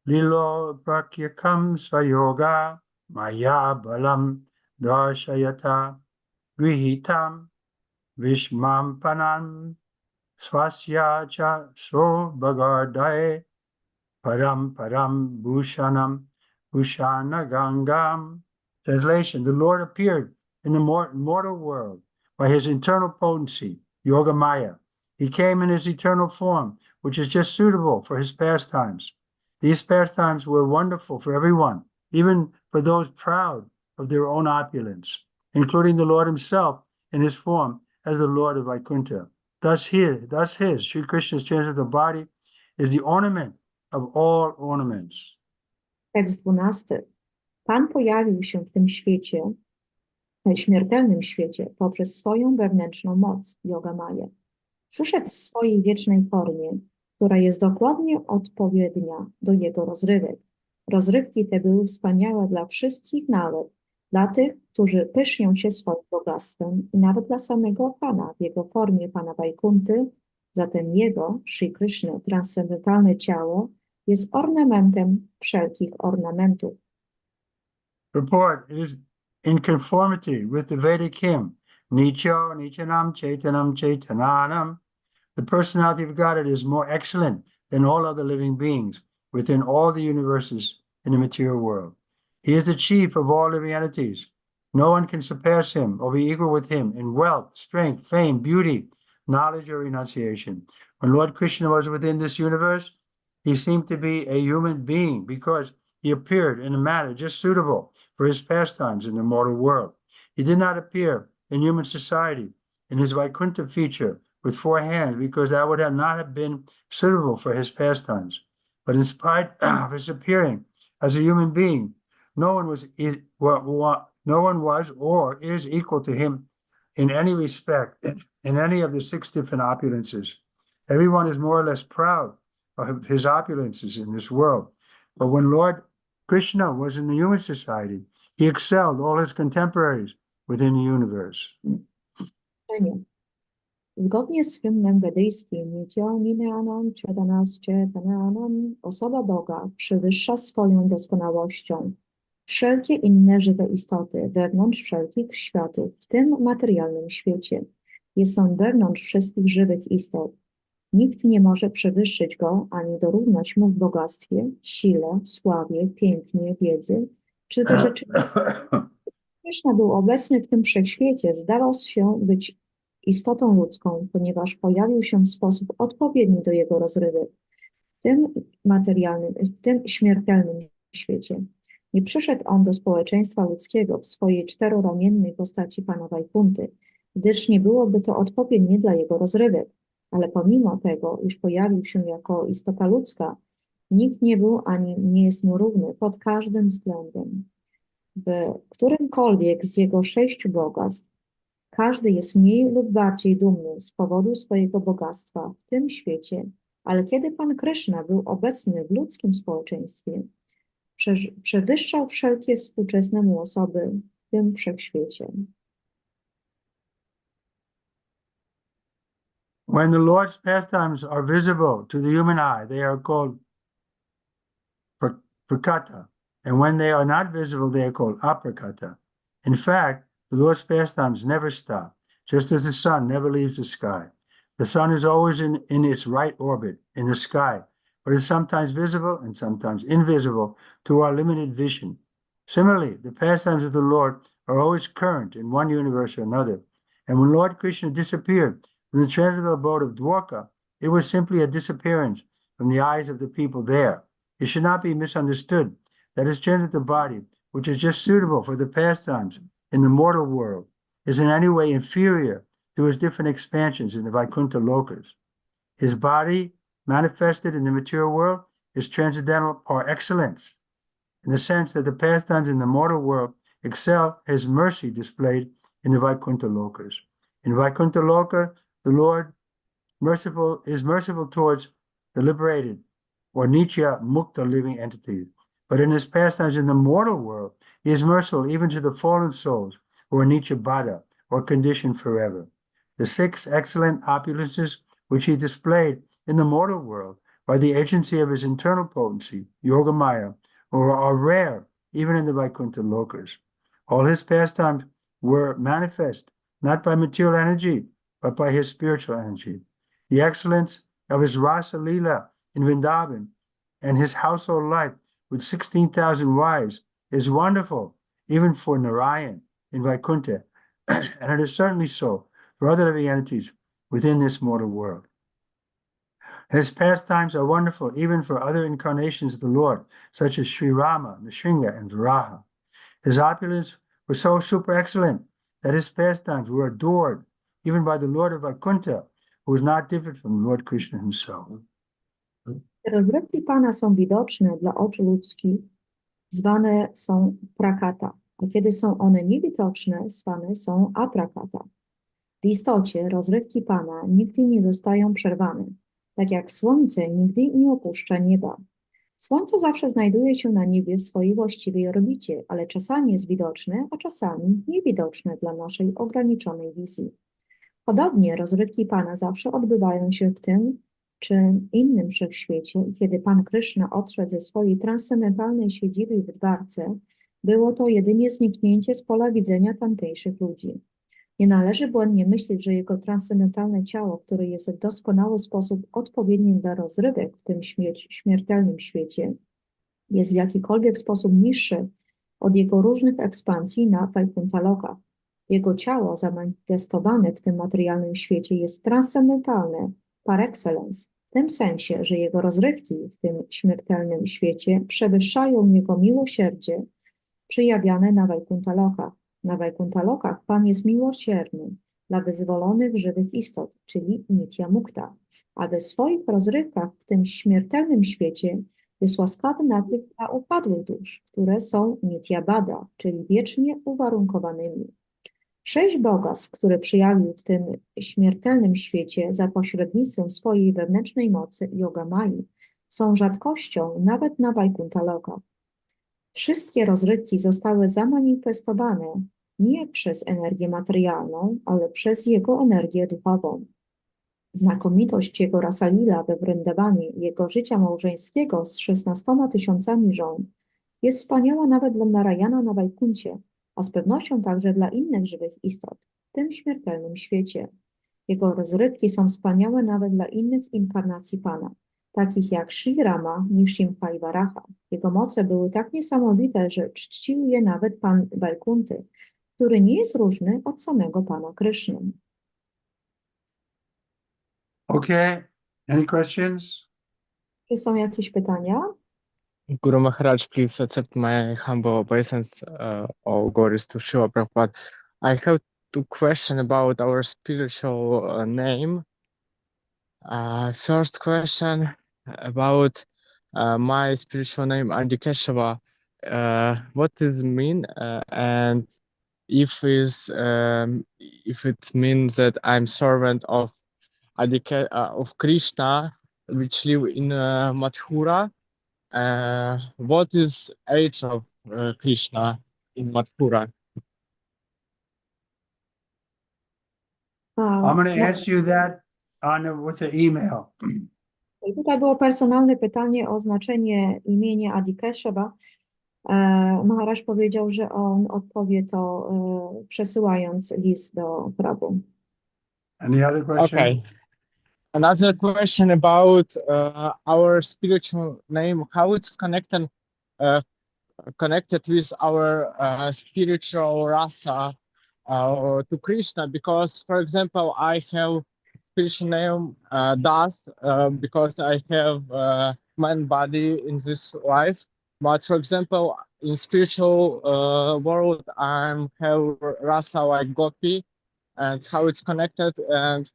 lilo prakyakam swayoga maya balam darshayata grihitam vishmam panam swasya cha so bagardaye param param bhushanam bhushana gangam. Translation: The Lord appeared in the mortal world by his internal potency, Yoga Maya. He came in his eternal form, which is just suitable for his pastimes. These pastimes were wonderful for everyone, even for those proud of their own opulence, including the Lord himself in his form as the Lord of Vaikuntha. Thus his, Sri Krishna's transcendental body, is the ornament of all ornaments. Tekst 12. Pan pojawił się w tym świecie, śmiertelnym świecie, poprzez swoją wewnętrzną moc, Yoga Maya. Przyszedł w swojej wiecznej formie, która jest dokładnie odpowiednia do jego rozrywek. Rozrywki te były wspaniałe dla wszystkich, nawet dla tych, którzy pysznią się swoim bogactwem i nawet dla samego Pana w jego formie Pana Wajkunty. Zatem jego, Sri Krishna, transcendentalne ciało jest ornamentem wszelkich ornamentów. Report: It is in conformity with the Vedic hymn, Nicho Nichanam Chaitanam Chaitananam. The personality of God is more excellent than all other living beings within all the universes in the material world. He is the chief of all living entities. No one can surpass him or be equal with him in wealth, strength, fame, beauty, knowledge, or renunciation. When Lord Krishna was within this universe, he seemed to be a human being because he appeared in a manner just suitable for his pastimes in the mortal world. He did not appear in human society in his Vaikuntha feature with 4 hands because that would not have been suitable for his pastimes. But in spite of his appearing as a human being, no one was or is equal to him in any respect, in any of the 6 different opulences. Everyone is more or less proud of his opulences in this world. But when Lord Krishna was in the human society, he excelled all his contemporaries within the universe. Zgodnie z hymnem wedyjskim osoba Boga przewyższa swoją doskonałością wszelkie inne żywe istoty wewnątrz wszelkich światów, w tym materialnym świecie. Jest on wewnątrz wszystkich żywych istot. Nikt nie może przewyższyć go ani dorównać mu w bogactwie, sile, sławie, pięknie, wiedzy czy też rzeczy. Krishna był obecny w tym wszechświecie, zdawał się być istotą ludzką, ponieważ pojawił się w sposób odpowiedni do jego rozrywek w tym materialnym, w tym śmiertelnym świecie. Nie przyszedł on do społeczeństwa ludzkiego w swojej 4-ramiennej postaci Pana Wajkunty, gdyż nie byłoby to odpowiednie dla jego rozrywek. Ale pomimo tego, iż pojawił się jako istota ludzka, nikt nie był ani nie jest mu równy pod każdym względem. W którymkolwiek z jego 6 bogactw każdy jest mniej lub bardziej dumny z powodu swojego bogactwa w tym świecie, ale kiedy Pan Krishna był obecny w ludzkim społeczeństwie, przewyższał wszelkie współczesne mu osoby w tym wszechświecie. When the Lord's pastimes are visible to the human eye, they are called prakata. And when they are not visible, they are called aprakata. In fact, the Lord's pastimes never stop, just as the sun never leaves the sky. The sun is always in its right orbit in the sky, but is sometimes visible and sometimes invisible to our limited vision. Similarly, the pastimes of the Lord are always current in one universe or another. And when Lord Krishna disappeared from the transcendental abode of Dwarka, it was simply a disappearance from the eyes of the people there. It should not be misunderstood that his transcendental body, which is just suitable for the pastimes in the mortal world, is in any way inferior to his different expansions in the Vaikuntha lokas. His body, manifested in the material world, is transcendental par excellence, in the sense that the pastimes in the mortal world excel his mercy displayed in the Vaikuntha lokas. In Vaikuntha loka, the Lord is merciful towards the liberated, or nitya mukta living entities. But in his pastimes in the mortal world, he is merciful even to the fallen souls, who are nitya bada, or conditioned forever. The 6 excellent opulences which he displayed in the mortal world by the agency of his internal potency, Yogamaya, or are rare even in the Vaikuntha lokas. All his pastimes were manifest not by material energy, but by his spiritual energy. The excellence of his Rasa Lila in Vrindavan and his household life with 16,000 wives is wonderful, even for Narayan in Vaikuntha, and it is certainly so for other living entities within this mortal world. His pastimes are wonderful even for other incarnations of the Lord, such as Sri Rama, Nrsimha, and Varaha. His opulence was so super excellent that his pastimes were adored even by the Lord of Vaikuntha, who is not different from Lord Krishna himself. Rozrywki Pana są widoczne dla oczu ludzkich, zwane są prakata, a kiedy są one niewidoczne, zwane są aprakata. W istocie rozrywki Pana nigdy nie zostają przerwane, tak jak słońce nigdy nie opuszcza nieba. Słońce zawsze znajduje się na niebie w swojej właściwej orbicie, ale czasami jest widoczne, a czasami niewidoczne dla naszej ograniczonej wizji. Podobnie rozrywki Pana zawsze odbywają się w tym czy innym wszechświecie. Kiedy Pan Kryszna odszedł ze swojej transcendentalnej siedziby w Dwarce, było to jedynie zniknięcie z pola widzenia tamtejszych ludzi. Nie należy błędnie myśleć, że jego transcendentalne ciało, które jest w doskonały sposób odpowiednim dla rozrywek w tym śmiertelnym świecie, jest w jakikolwiek sposób niższe od jego różnych ekspansji na Vaikuntha lokach. Jego ciało zamanifestowane w tym materialnym świecie jest transcendentalne par excellence, w tym sensie, że jego rozrywki w tym śmiertelnym świecie przewyższają jego miłosierdzie przejawiane na Vaikuntha lokach. Na Vaikuntha lokach Pan jest miłosierny dla wyzwolonych żywych istot, czyli nitya mukta, a we swoich rozrywkach w tym śmiertelnym świecie jest łaskawy nawet dla upadłych dusz, które są nitya bada, czyli wiecznie uwarunkowanymi. 6 bogactw, które przyjawił w tym śmiertelnym świecie za pośrednictwem swojej wewnętrznej mocy Yogamai, są rzadkością nawet na Vaikuntha lokach. Wszystkie rozrywki zostały zamanifestowane nie przez energię materialną, ale przez jego energię duchową. Znakomitość jego rasalila we Vrindavanie, jego życia małżeńskiego z 16 000 żon jest wspaniała nawet dla Narayana na Wajkuncie, a z pewnością także dla innych żywych istot w tym śmiertelnym świecie. Jego rozrywki są wspaniałe nawet dla innych inkarnacji Pana, takich jak Sri Rama, Nrsimha i Varaha. Jego moce były tak niesamowite, że czcił je nawet Pan Wajkunty, który nie jest różny od samego Pana Kryszny. Okay, any questions? Czy są jakieś pytania? Guru Maharaj, please accept my humble obeisance, all glories to Srila Prabhupada. I have 2 questions about our spiritual name. First question about my spiritual name, Andikeshava. What does it mean? And if it means that I'm servant of of Krishna, which live in Mathura, What is age of Krishna in Mathura? I'm going to No, answer you that with the email. i tutaj było personalne pytanie o znaczenie imienia Adikeshava. Maharaj powiedział, że on odpowie to przesyłając list do Prabhu. Any other question? Okay. Another question about our spiritual name, how it's connected with our spiritual rasa to Krishna, because, for example, I have spiritual name Das because I have man body in this life, but for example, in spiritual world, I have rasa like Gopi, and how it's connected, and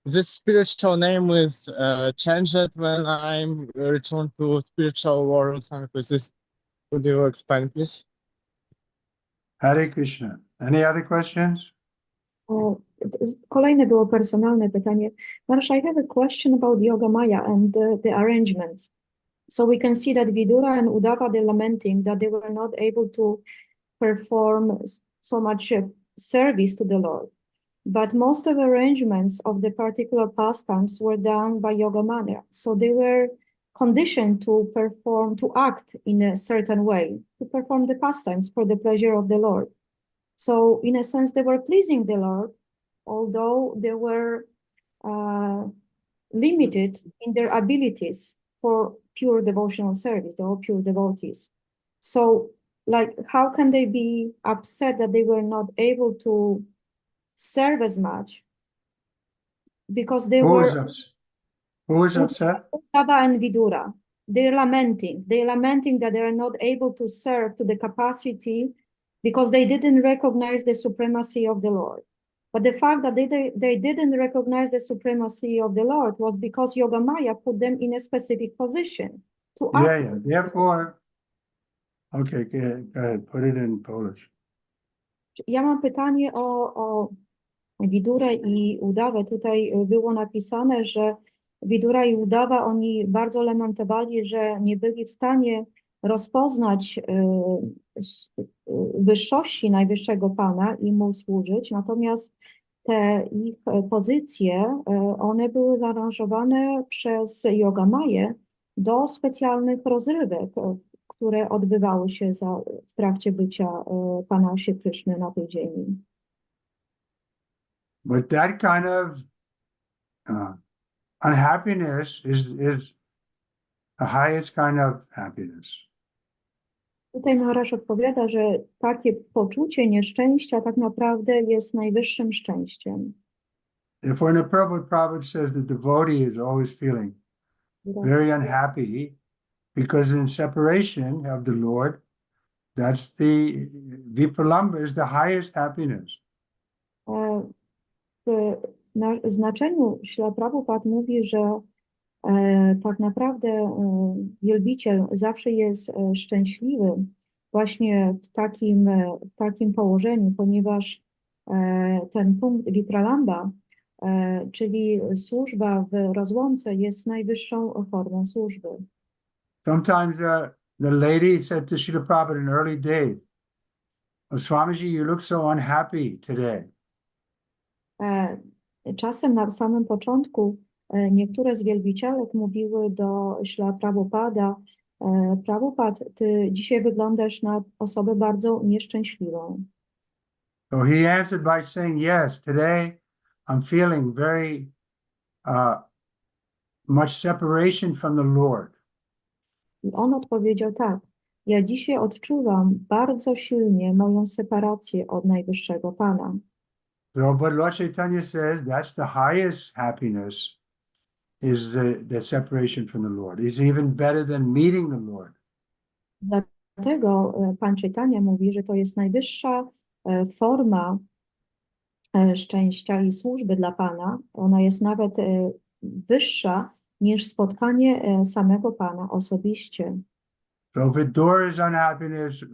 this spiritual name is changed when I'm returned to spiritual world. Something like this. Could you explain, please? Hare Krishna. Any other questions? Kolejne było personalne pytanie. Maharaj, I have a question about Yoga Maya and the arrangements. So we can see that Vidura and Uddhava, they're lamenting that they were not able to perform so much service to the Lord. But most of the arrangements of the particular pastimes were done by Yoga Maya. So they were conditioned to perform, to act in a certain way, to perform the pastimes for the pleasure of the Lord. So in a sense, they were pleasing the Lord, although they were limited in their abilities for pure devotional service, they were pure devotees. So, like, how can they be upset that they were not able to serve as much? Because they Who were was upset? Who was upset? Uddhava and Vidura. They're lamenting that they are not able to serve to the capacity because they didn't recognize the supremacy of the Lord. But the fact that they didn't recognize the supremacy of the Lord was because Yoga Maya put them in a specific position to act. Yeah. Therefore, okay, go ahead. Put it in Polish. Ja mam pytanie o Vidurę i Uddawę. Tutaj było napisane, że Vidura i Uddava, oni bardzo lamentowali, że nie byli w stanie rozpoznać wyższości Najwyższego Pana i Mu służyć, natomiast te ich pozycje, one były zaaranżowane przez Yoga Maję do specjalnych rozrywek, które odbywały się w trakcie bycia Pana Shri Krishny na tej ziemi. But that kind of unhappiness is the highest kind of happiness. Tutaj Maharaj odpowiada, że takie poczucie nieszczęścia tak naprawdę jest najwyższym szczęściem. Therefore, in the Prabhupada says the devotee is always feeling very unhappy because in separation of the Lord, that's the vipralamba is the highest happiness. W znaczeniu Śrila Prabhupada mówi, że tak naprawdę wielbiciel zawsze jest szczęśliwy właśnie w takim położeniu, ponieważ ten punkt vipralamba, czyli służba w rozłące, jest najwyższą formą służby. Sometimes the lady said to Srila Prabhupada in early days, "Oh, Swamiji, you look so unhappy today." Czasem na samym początku niektóre z wielbicielek mówiły do Śrila Prabhupada, Prabhupada, ty dzisiaj wyglądasz na osobę bardzo nieszczęśliwą. So he answered by saying, "Yes, today I'm feeling very much separation from the Lord." I on odpowiedział tak, ja dzisiaj odczuwam bardzo silnie moją separację od Najwyższego Pana. So, but Lord Chaitanya says that's the highest happiness is the separation from the Lord. It's even better than meeting the Lord. Dlatego Pan Chaitanya mówi, że to jest najwyższa forma szczęścia i służby dla Pana. Ona jest nawet wyższa niż spotkanie samego Pana osobiście. So Vidura's unhappiness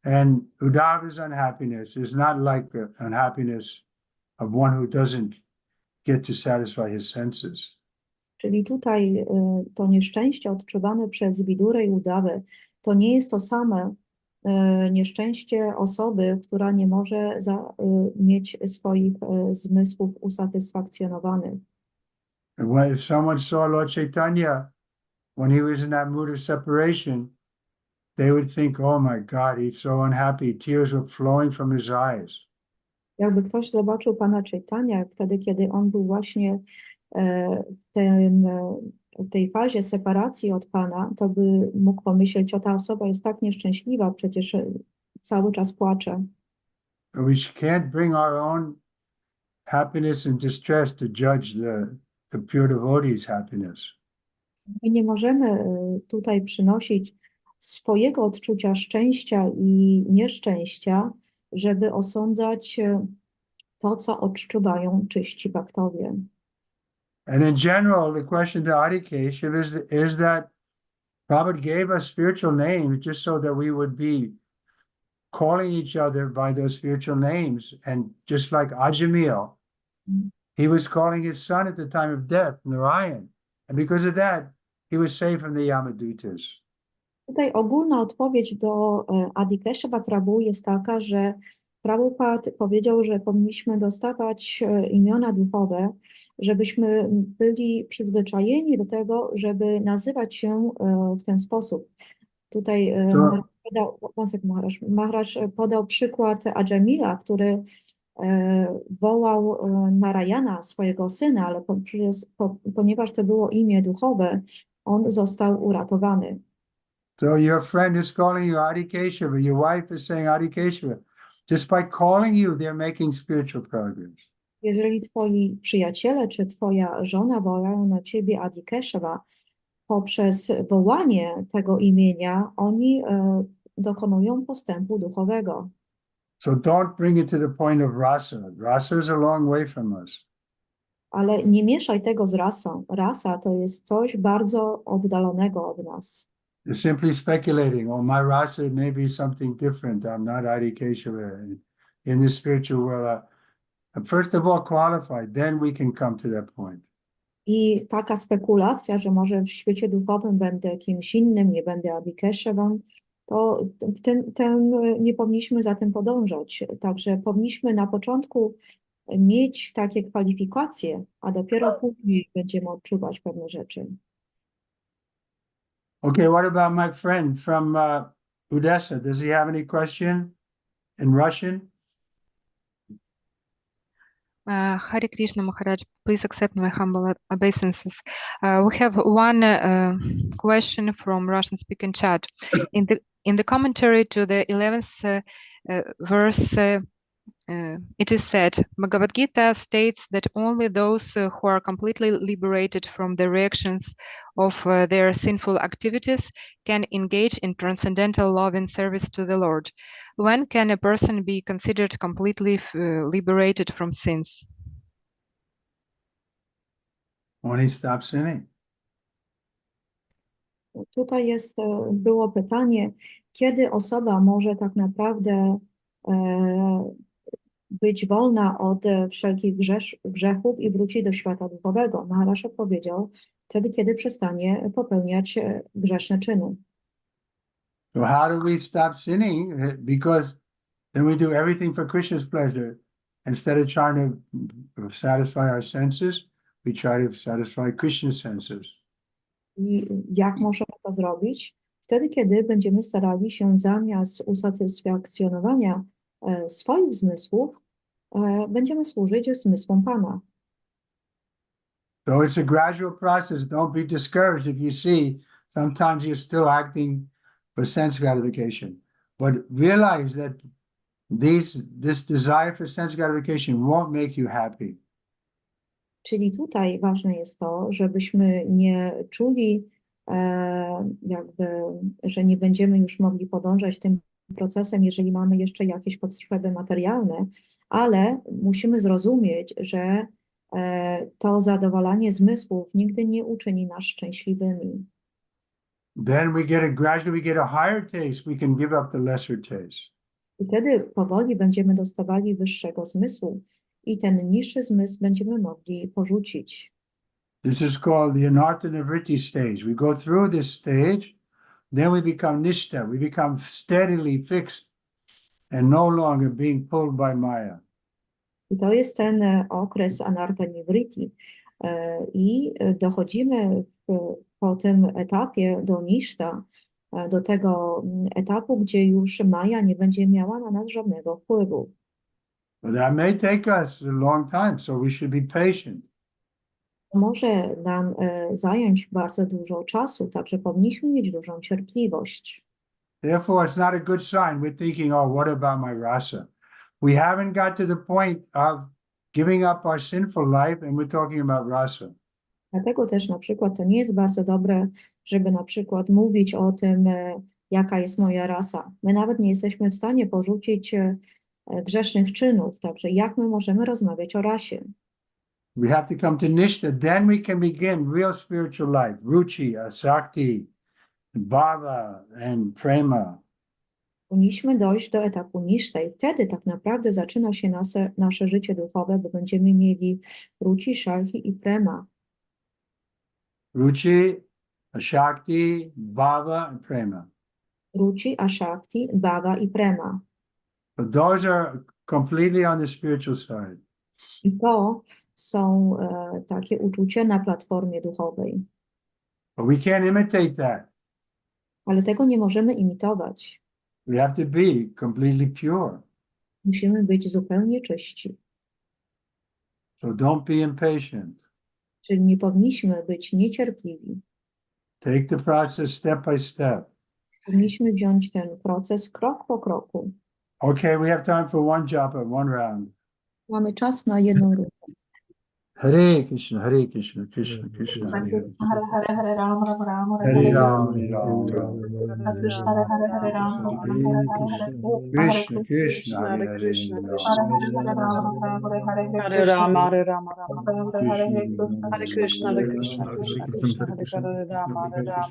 and Uddhava's unhappiness is not like the unhappiness of one who doesn't get to satisfy his senses. Czyli tutaj to nieszczęście odczuwane przez Widurę i Udawę to nie jest to same nieszczęście osoby, która nie może mieć swoich zmysłów usatysfakcjonowanych. If someone saw Lord Chaitanya when he was in that mood of separation, they would think, oh my God, he's so unhappy. Tears were flowing from his eyes. Jakby ktoś zobaczył Pana Chaitanya wtedy, kiedy on był właśnie w tej fazie separacji od Pana, to by mógł pomyśleć, o ta osoba jest tak nieszczęśliwa, przecież cały czas płacze. But we can't bring our own happiness and distress to judge the pure devotee's happiness. My nie możemy tutaj przynosić swojego odczucia szczęścia i nieszczęścia, żeby osądzać to, co odczuwają czyści bhaktowie. And in general, the question to Adi Keshav is that Prabhupada gave us spiritual names just so that we would be calling each other by those spiritual names. And just like Ajamil, he was calling his son at the time of death, Narayan. And because of that, he was saved from the Yamadutas. Tutaj ogólna odpowiedź do Adi Keshava Prabhu jest taka, że Prabhupada powiedział, że powinniśmy dostawać imiona duchowe, żebyśmy byli przyzwyczajeni do tego, żeby nazywać się w ten sposób. Tutaj Maharaj podał przykład Ajamila, który wołał Narayana, swojego syna, ale ponieważ to było imię duchowe, on został uratowany. So your friend is calling you Adi Keshava, your wife is saying Adi Keshava. Just by calling you, they're making spiritual progress. Jeżeli twoi przyjaciele czy twoja żona wołają na ciebie Adi Keshava, poprzez wołanie tego imienia oni dokonują postępu duchowego. So don't bring it to the point of rasa. Rasa is a long way from us. Ale nie mieszaj tego z rasą. Rasa to jest coś bardzo oddalonego od nas. You're simply speculating. Oh, my rasa may be something different. I'm not Adi Keshava. In the spiritual world, first of all, qualified. Then we can come to that point. I taka spekulacja, że może w świecie duchowym będę kimś innym, nie będę Adi Keshawą, to nie powinniśmy za tym podążać. Także powinniśmy na początku mieć takie kwalifikacje, a dopiero później będziemy odczuwać pewne rzeczy. Okay, what about my friend from Odessa? Does he have any question in Russian? Hare Krishna Maharaj, please accept my humble obeisances. We have one question from Russian-speaking chat. In the commentary to the 11th verse, it is said, Bhagavad Gita states that only those who are completely liberated from the reactions of their sinful activities can engage in transcendental love and service to the Lord. When can a person be considered completely liberated from sins? When he stops sinning. Tutaj było pytanie, kiedy osoba może tak naprawdę być wolna od wszelkich grzechów i wróci do świata duchowego. Maharaj odpowiedział, wtedy, kiedy przestanie popełniać grzeszne czyny. So how do we stop sinning? Because then we do everything for Krishna's pleasure. Instead of trying to satisfy our senses, we try to satisfy Krishna's senses. I jak możemy to zrobić? Wtedy, kiedy będziemy starali się zamiast usatysfakcjonowania swoich zmysłów, będziemy służyć zmysłom Pana. So it's a gradual process. Don't be discouraged if you see sometimes you're still acting for sense gratification. But realize that this desire for sense gratification won't make you happy. Czyli tutaj ważne jest to, żebyśmy nie czuli że nie będziemy już mogli podążać tym procesem, jeżeli mamy jeszcze jakieś potrzeby materialne, ale musimy zrozumieć, że to zadowalanie zmysłów nigdy nie uczyni nas szczęśliwymi. Then gradually we get a higher taste, we can give up the lesser taste. I wtedy powoli będziemy dostawali wyższego zmysłu i ten niższy zmysł będziemy mogli porzucić. This is called the anartha-nivritti stage. We go through this stage, then we become nishta. We become steadily fixed and no longer being pulled by Maya. I to jest ten okres anartha-nivritti. I dochodzimy po tym etapie do niszta, do tego etapu, gdzie już Maja nie będzie miała na nas żadnego wpływu. But that may take us a long time, so we should be patient. Może nam zająć bardzo dużo czasu, także powinniśmy mieć dużą cierpliwość. Therefore, it's not a good sign. We're thinking, oh, what about my rasa? We haven't got to the point of giving up our sinful life, and we're talking about rasa. Dlatego też na przykład to nie jest bardzo dobre, żeby na przykład mówić o tym, jaka jest moja rasa. My nawet nie jesteśmy w stanie porzucić grzesznych czynów, także jak my możemy rozmawiać o rasie? We have to come to nishta, then we can begin real spiritual life, ruchi, asakti, bhava, and prema. Powinniśmy dojść do etapu niszta i wtedy tak naprawdę zaczyna się nasze życie duchowe, bo będziemy mieli ruchi, shakti i prema. Ruchi, asakti, bhava, and prema. Ruchi, ashakti, bhava i prema. So those are completely on the spiritual side. I to są takie uczucia na platformie duchowej. But we can't imitate that. Ale tego nie możemy imitować. We have to be completely pure. Musimy być zupełnie czyści. So don't be impatient. Czyli nie powinniśmy być niecierpliwi. Take the process step by step. Powinniśmy wziąć ten proces krok po kroku. Okay, we have time for one japa, one round. Mamy czas na jedną rundę. Hare Krishna, Hare Krishna, Krishna Krishna, Hare Hare. Hare Hare Ram Ram Ram Hare Ram, Hare Ram, Ram. Hare Krishna Hare Ram Krishna Krishna, Hare Hare. Hare Ram Hare Ram Hare Krishna Krishna Hare Ram Hare Ram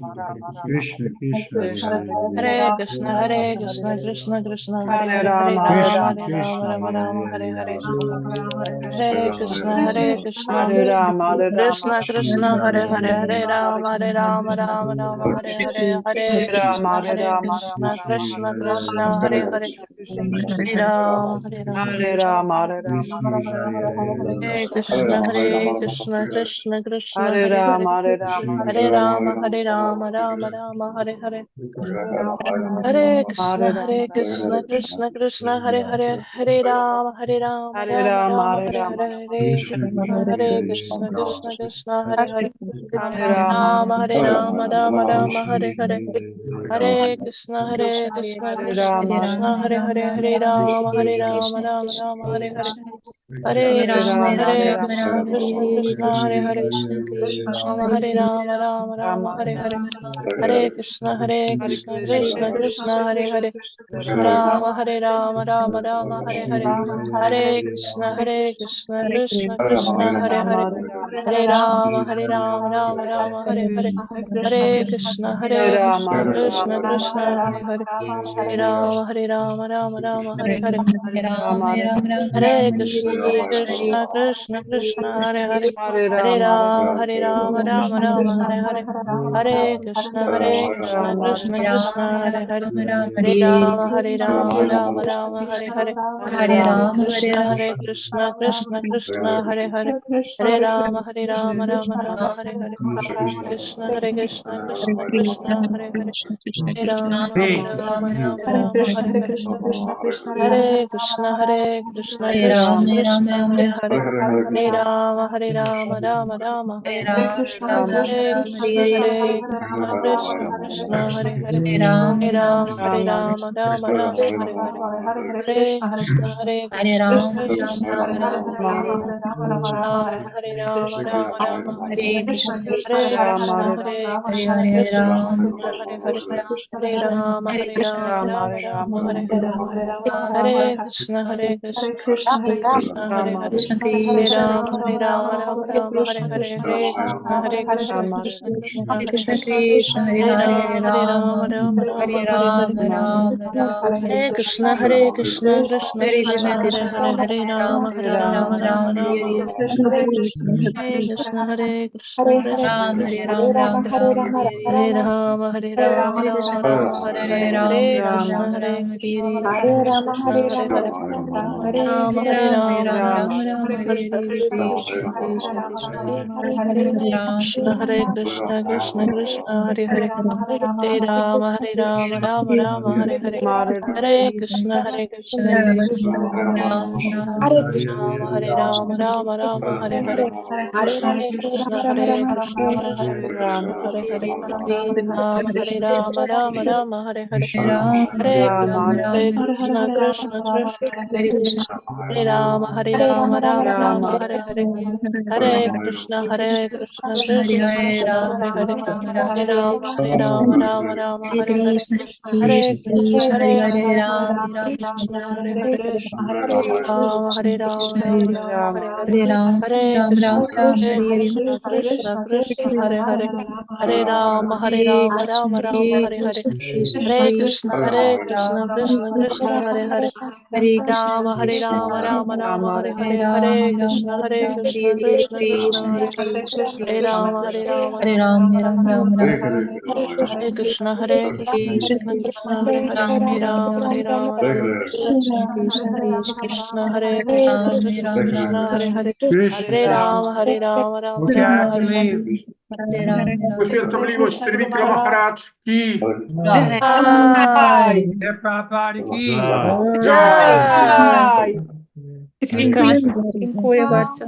Krishna Krishna, Hare Hare Krishna, Hare Krishna, Krishna Krishna, Hare Hare Ram Hare Hare Ram, Ram Hare Ram, Krishna, Hare Krishna, Hare Krishna, Hare Ram Hare Krishna Krishna, Hare Hare, Hare Ram, Hare Ram, Ram Ram, Hare Hare, Hare Krishna, Hare Krishna, Krishna Krishna, Hare Hare, Hare Ram, Hare Ram. Hare Ram Hare Hare Krishna, Hare Krishna, Krishna Krishna, Hare Hare Ram Hare, Hare Hare Rama, Hare Rama, Rama Rama, Hare Hare. Hare Krishna, Hare Krishna, Krishna Krishna, Hare Hare, Hare Rama, Hare Rama, Hare Rama Ram Rama, Hare Hare Ram Hare, Hare Krishna, Hare Krishna, Krishna Krishna, Hare Hare, Hare Ram Rama, Hare Rama, Rama Rama, Hare Hare. Hare Krishna, Hare Krishna Ram Krishna, Hare Hare, Hare Rama, Hare Rama, Rama Rama, Hare Hare. Hare Krishna, Hare Krishna, Krishna Krishna, Hare Hare. Rama, Hare Rama, Rama Rama, Hare Hare. Hare Krishna, Krishna Krishna, Hare Hare. Rama, Hare Rama, Rama Rama, Hare Hare. Hare Krishna, Krishna Krishna, Hare Hare. Hare Rama, Rama Rama, Hare Hare. Hare Krishna, Krishna Krishna, Hare Hare. Hare Rama, Rama Rama, Hare Hare. Hare Krishna, Krishna Krishna, Hare Hare. Hare Rama, Rama Rama, Hare Hare. Hare Krishna, Krishna Krishna, Hare Hare. Hare Rama, Rama Rama, Hare Hare. Hare Krishna, Krishna Krishna, Hare Hare. Hare Rama, Rama Rama, Hare Hare. Krishna, Krishna Krishna, Hare Hare. Hare Rama, Rama Rama, Hare Hare. Hare Krishna, Krishna Krishna, Hare Hare. Hare Rama, Rama Rama, Hare Hare. Hare Krishna, Krishna Krishna, Hare Hare. Hare Rama, Rama Rama, Hare Hare. Hare Krishna, Krishna Krishna, Hare Hare. Hare Rama, Rama Rama, Hare Hare. Hare Krishna, Krishna Krishna, Hare Hare. Hare Hare Rama Hare Rama Rama Hare Hare Hare Krishna Hare Krishna Krishna Hare Hare Hare Rama Rama Hare Hare Hare Krishna Hare Krishna Krishna Krishna Hare Hare Krishna Hare Krishna Hare Hare Hare Rama Rama Rama Hare Hare Hare Krishna Krishna Hare Krishna Krishna Hare Krishna Hare Hare Rama Rama Rama Rama Hare Hare Krishna Krishna Ram Hare Krishna Ram Ram Ram Hare Hare Hare Rama Hare Rama Krishna Rama Hare Hare Hare Ram Hare Ram Krishna Ram Ram Hare Krishna Hare Hare Hare Ram Rama Ram Rama Ram Hare Krishna Krishna Krishna Ram Krishna Hare Krishna Krishna Krishna Hare Hare Hare Rama Rama Hare Hare Hare Krishna Krishna Hare Ram Ram Rama Rama Hare Hare Hare Krishna Hare Hare Hare Rama Hare Hare Ram Hare Ram Ram Krishna Krishna Krishna Hare Krishna Hare Rama Rama Hare Hare Hare Krishna Krishna Hare Krishna Hare Ram Hare Ram Hare Ram Rama Rama Hare Hare Hare Krishna Hare Krishna Krishna Krishna Hare Hare Ram Ram Krishna Hare Hare Hare Krishna Hare Krishna Rama Hare Hare Hare Hare Ram Hare Ram Krishna Ram Ram Hare Krishna Hare Hare Hare Rama Hare Rama Hare Hare Krishna Krishna Hare Krishna Krishna Ram Krishna Hare Hare Hare Krishna Rama Krishna Rama Hare Hare Hare Ram Hare Ram Krishna Ram Krishna Hare Krishna Krishna Hare Hare Hare Rama Hare Rama Ram Rama Ram Hare Ram Hare Hare Krishna Krishna Krishna Hare Hare Ram Hare Ram Rama Rama Krishna Krishna Krishna Ram Krishna Ram Ram Krishna Hare Hare Krishna. Hare Rama Okay, I have to Hare Hare leave. Hare Ram Trivikrama Maharaj ki. Jai Jai Prabhupada ki. Jai! Trivikrama Dziękuję bardzo.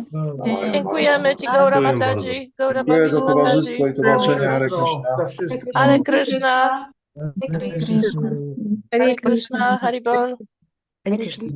Dziękujemy Ci, Gaura Mataji, Gaura Dziękuję za Bhakti towarzystwo Mataji. i tłumaczenie. Hare Wszystko, Krishna. za wszystko. Hare Krishna, Hare Krishna. Hare Krishna, Haribol. Hare Krishna.